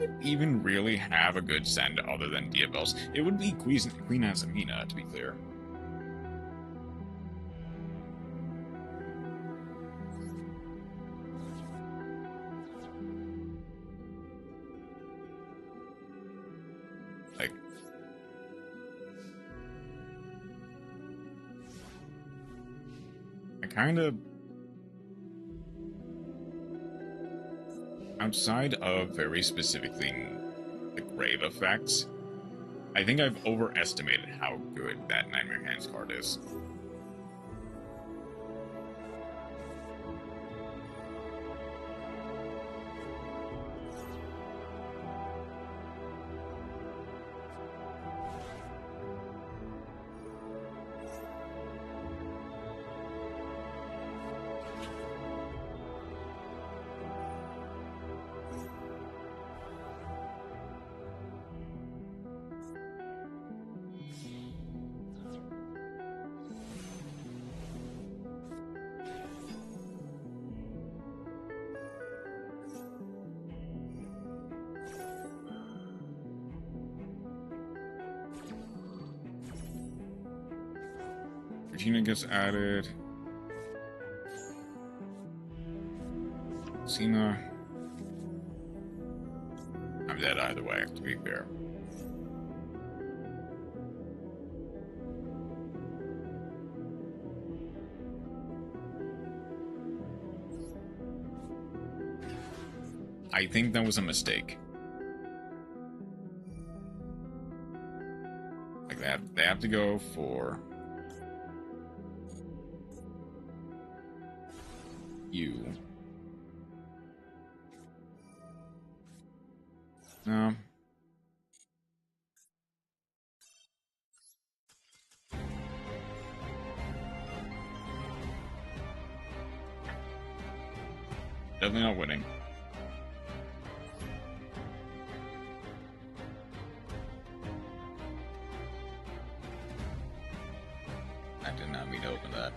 it even really have a good send other than Diabels? It would be Queen Azamina, to be clear. Like, I kind of... Outside of very specifically the grave effects, I think I've overestimated how good that Nightmare Hands card is. Regina gets added. Cena. I'm dead either way, to be fair. I think that was a mistake. Like that, they have to go for you. No. Definitely not winning. I did not mean to open that.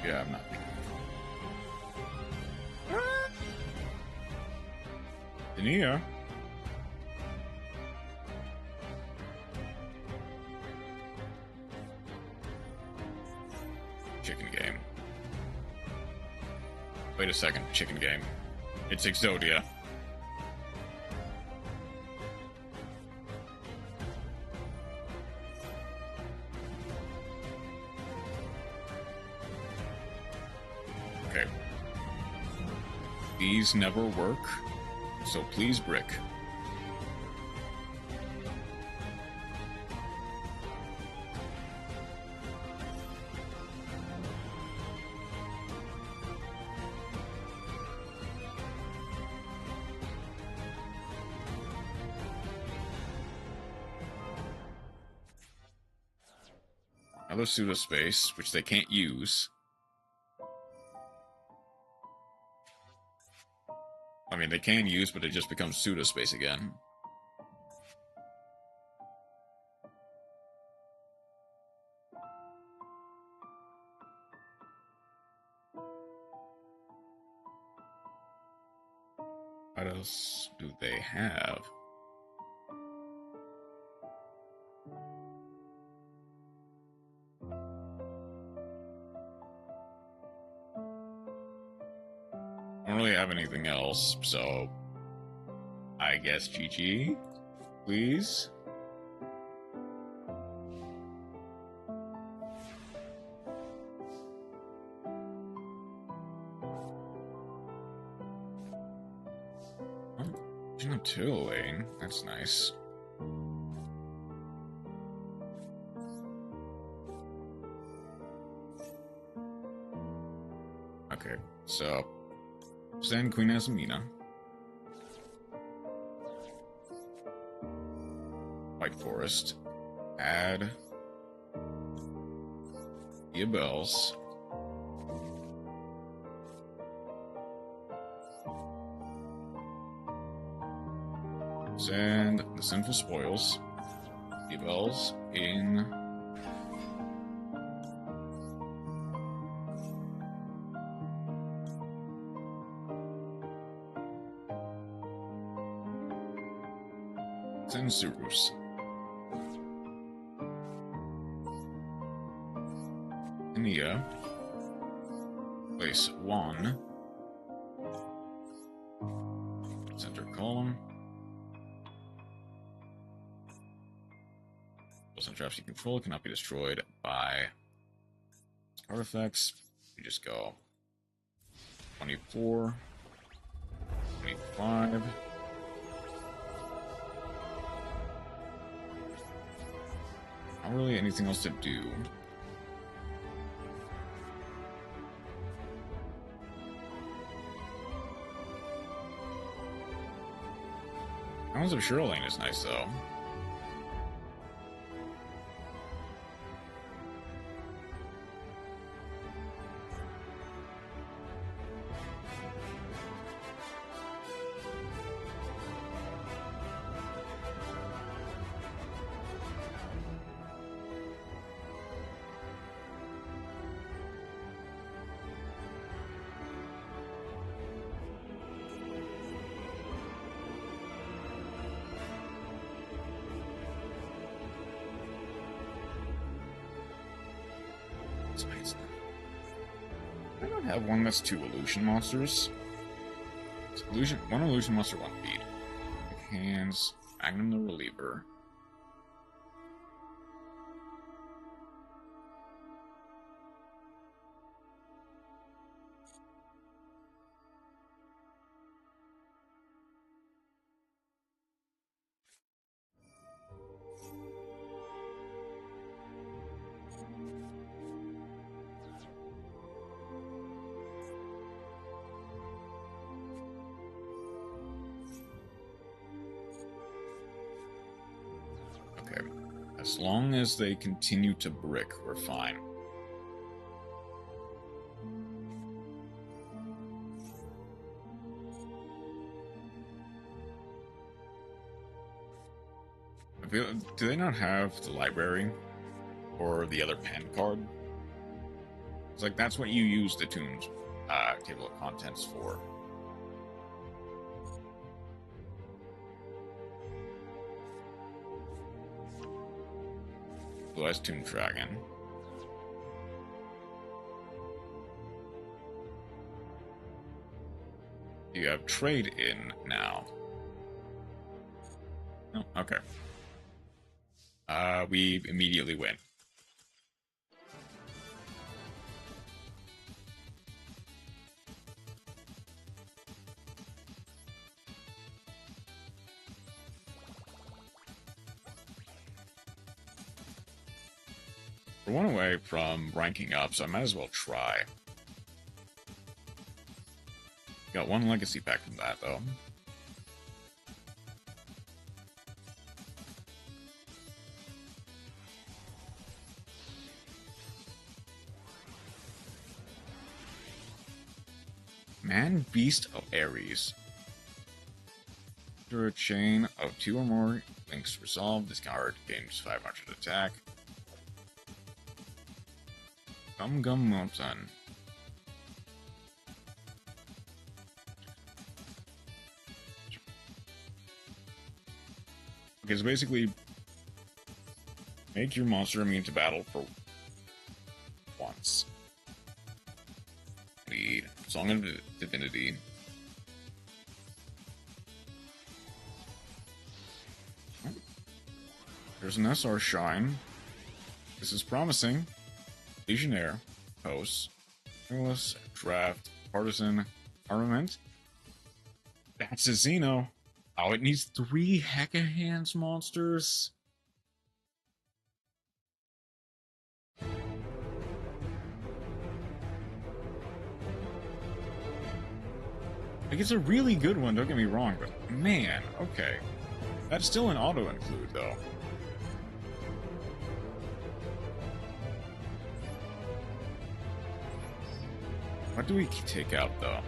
Yeah, I'm not. Dania. Chicken game. Wait a second, chicken game. It's Exodia. Okay. These never work, so please brick. Another pseudo-space, which they can't use. I mean, they can use, but it just becomes pseudo-space again. What else do they have? I don't really have anything else, so I guess GG, please. Oh, Duel Lane, that's nice. Okay, so send Queen Asmina. White Forest. Add Via Bells. Send the Sinful Spoils. Via Bells in send Surus. Nia. Place 1. Center column. Some traps you control cannot be destroyed by artifacts. You just go 24, 25. Not really anything else to do. Hounds of Shirlane is nice though. I don't have one that's 2 illusion monsters. It's one illusion monster, 1 feed. Hands, Magnum the Reliever. As long as they continue to brick, we're fine. Do they not have the library or the other pen card? It's like that's what you use the Toons table of contents for. Blue Eyes Toon Dragon. You have trade in now. Oh, okay. We immediately win. We're 1 away from ranking up, so I might as well try. Got 1 legacy pack from that, though. Man Beast of Ares. After a chain of 2 or more links resolved, this card gains 500 attack. Gum Mountain. Okay, so basically, make your monster immune to battle for once. Need Song of Divinity. There's an SR Shine. This is promising. Legionnaire, Host, Fearless, Draft, Partisan, Armament. That's a Xeno. Oh, it needs 3 Hecka Hands monsters. Like, it's a really good one, don't get me wrong, but man, okay. That's still an auto-include, though. What do we take out, though?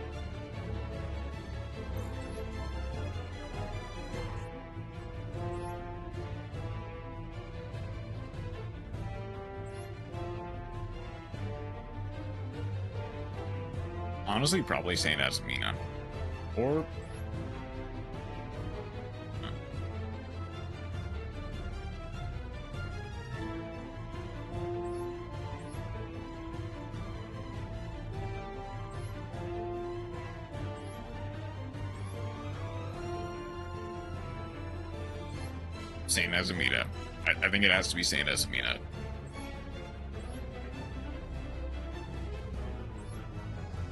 Honestly, probably Saint Asmina. Or... Saint Asmina. I think it has to be Saint Asmina.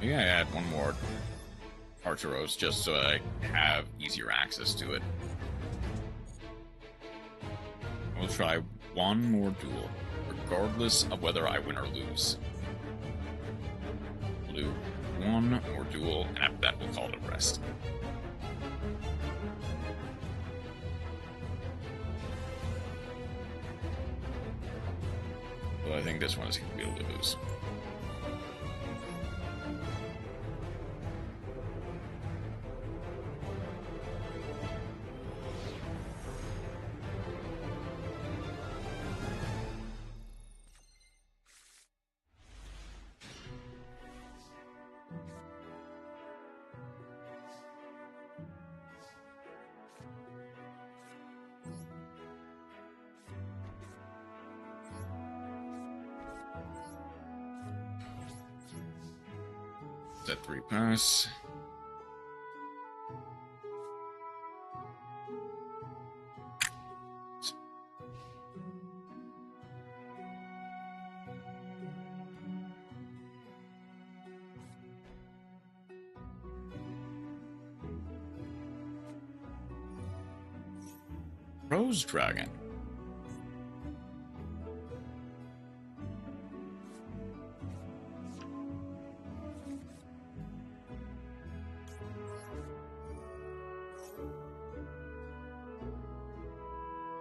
Maybe I add one more Archeros just so I have easier access to it. We'll try one more duel, regardless of whether I win or lose. We'll do one more duel, and after that we'll call it a rest. But I think this one is going to be able to lose. Set 3 pass. Rose Dragon.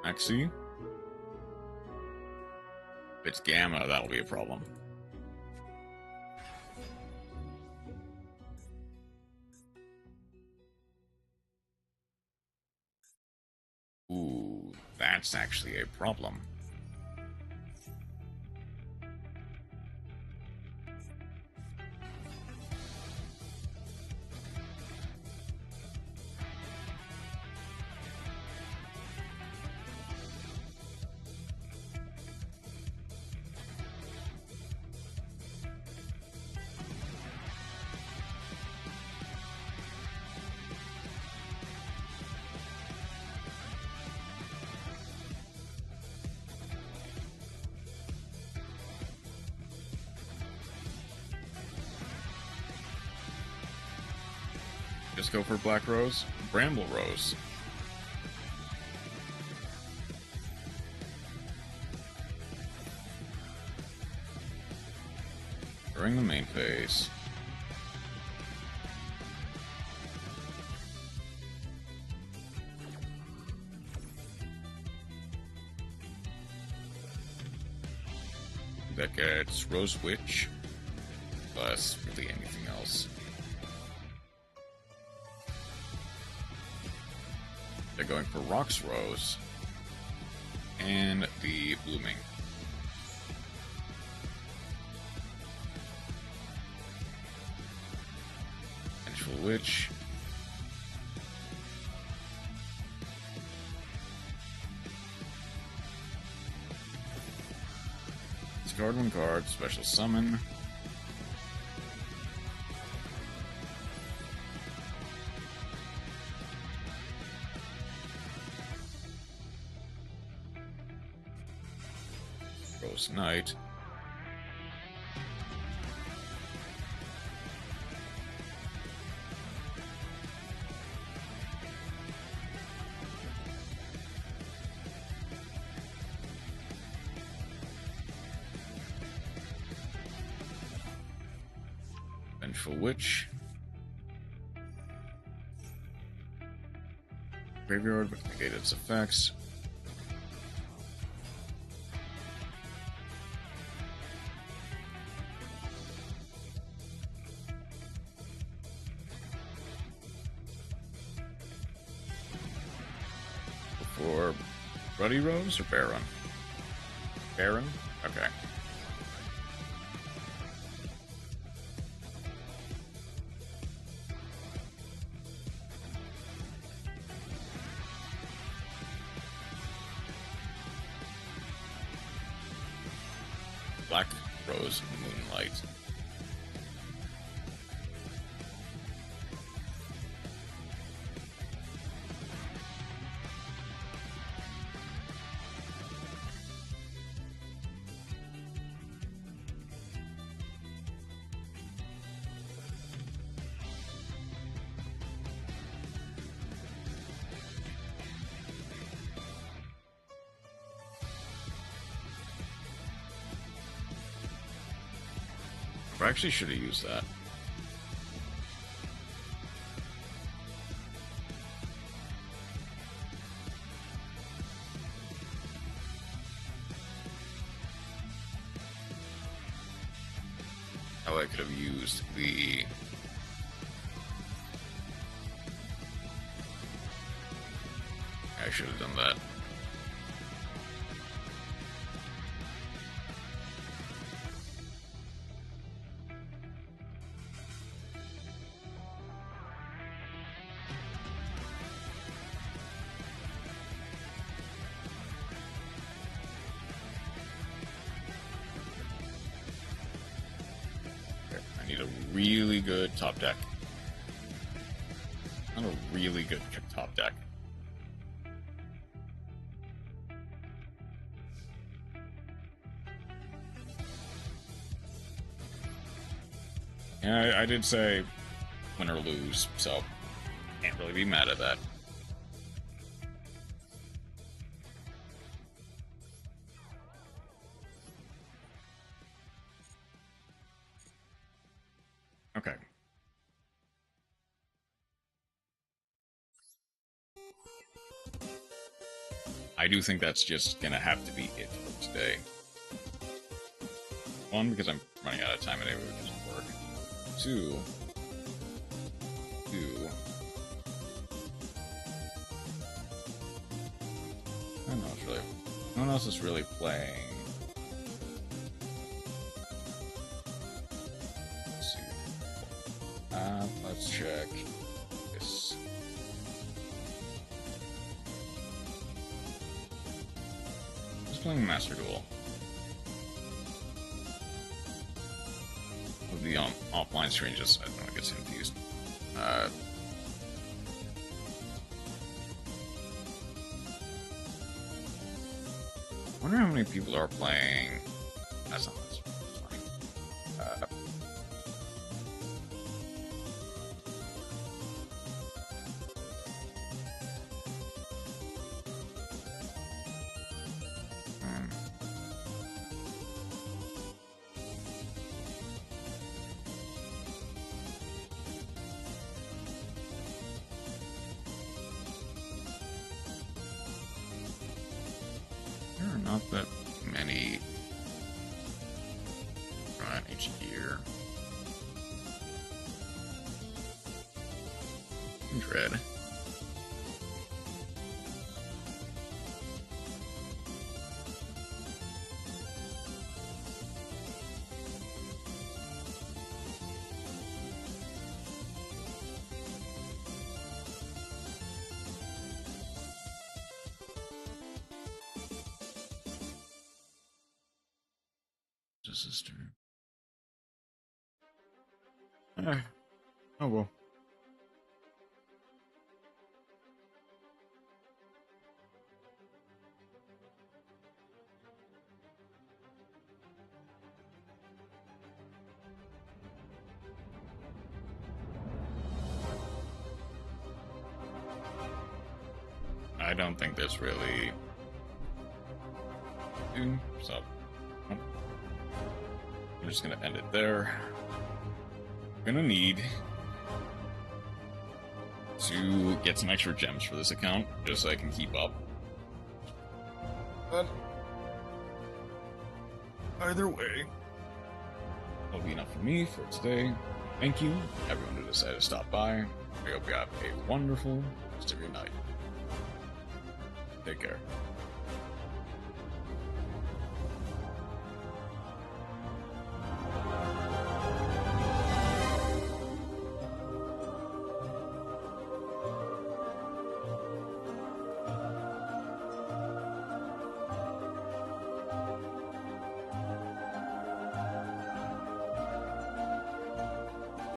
Maxi. If it's Gamma, that'll be a problem. Ooh, that's actually a problem. Just go for Black Rose, Bramble Rose. During the main phase. That gets Rose Witch, plus really anything else. They're going for Rox Rose and the Blooming. Vengeful Witch. Discard one card, special summon. Rose Knight. Vengeful Witch. Graveyard but negate its effects. For Ruddy Rose or Baron? Baron? Okay. Black Rose Moonlight. I actually should have used that. Oh, I could have used the... I should have done that. Really good top deck. Not a really good top deck. Yeah, I did say win or lose, so can't really be mad at that. Okay. I do think that's just gonna have to be it for today. One, because I'm running out of time today, which doesn't work. Two. I don't know, it's really... No one else is really playing. Let's check this. Who's playing Master Duel? With the offline stream, just I don't know, it gets confused. I wonder how many people are playing. That's not this. Not that many on each gear. Dread. Sister. Oh well. I don't think that's really... So... I'm just gonna end it there. Gonna need to get some extra gems for this account, just so I can keep up. But either way, that'll be enough for me for today. Thank you, everyone who decided to stop by. I hope you have a wonderful rest of your night. Take care.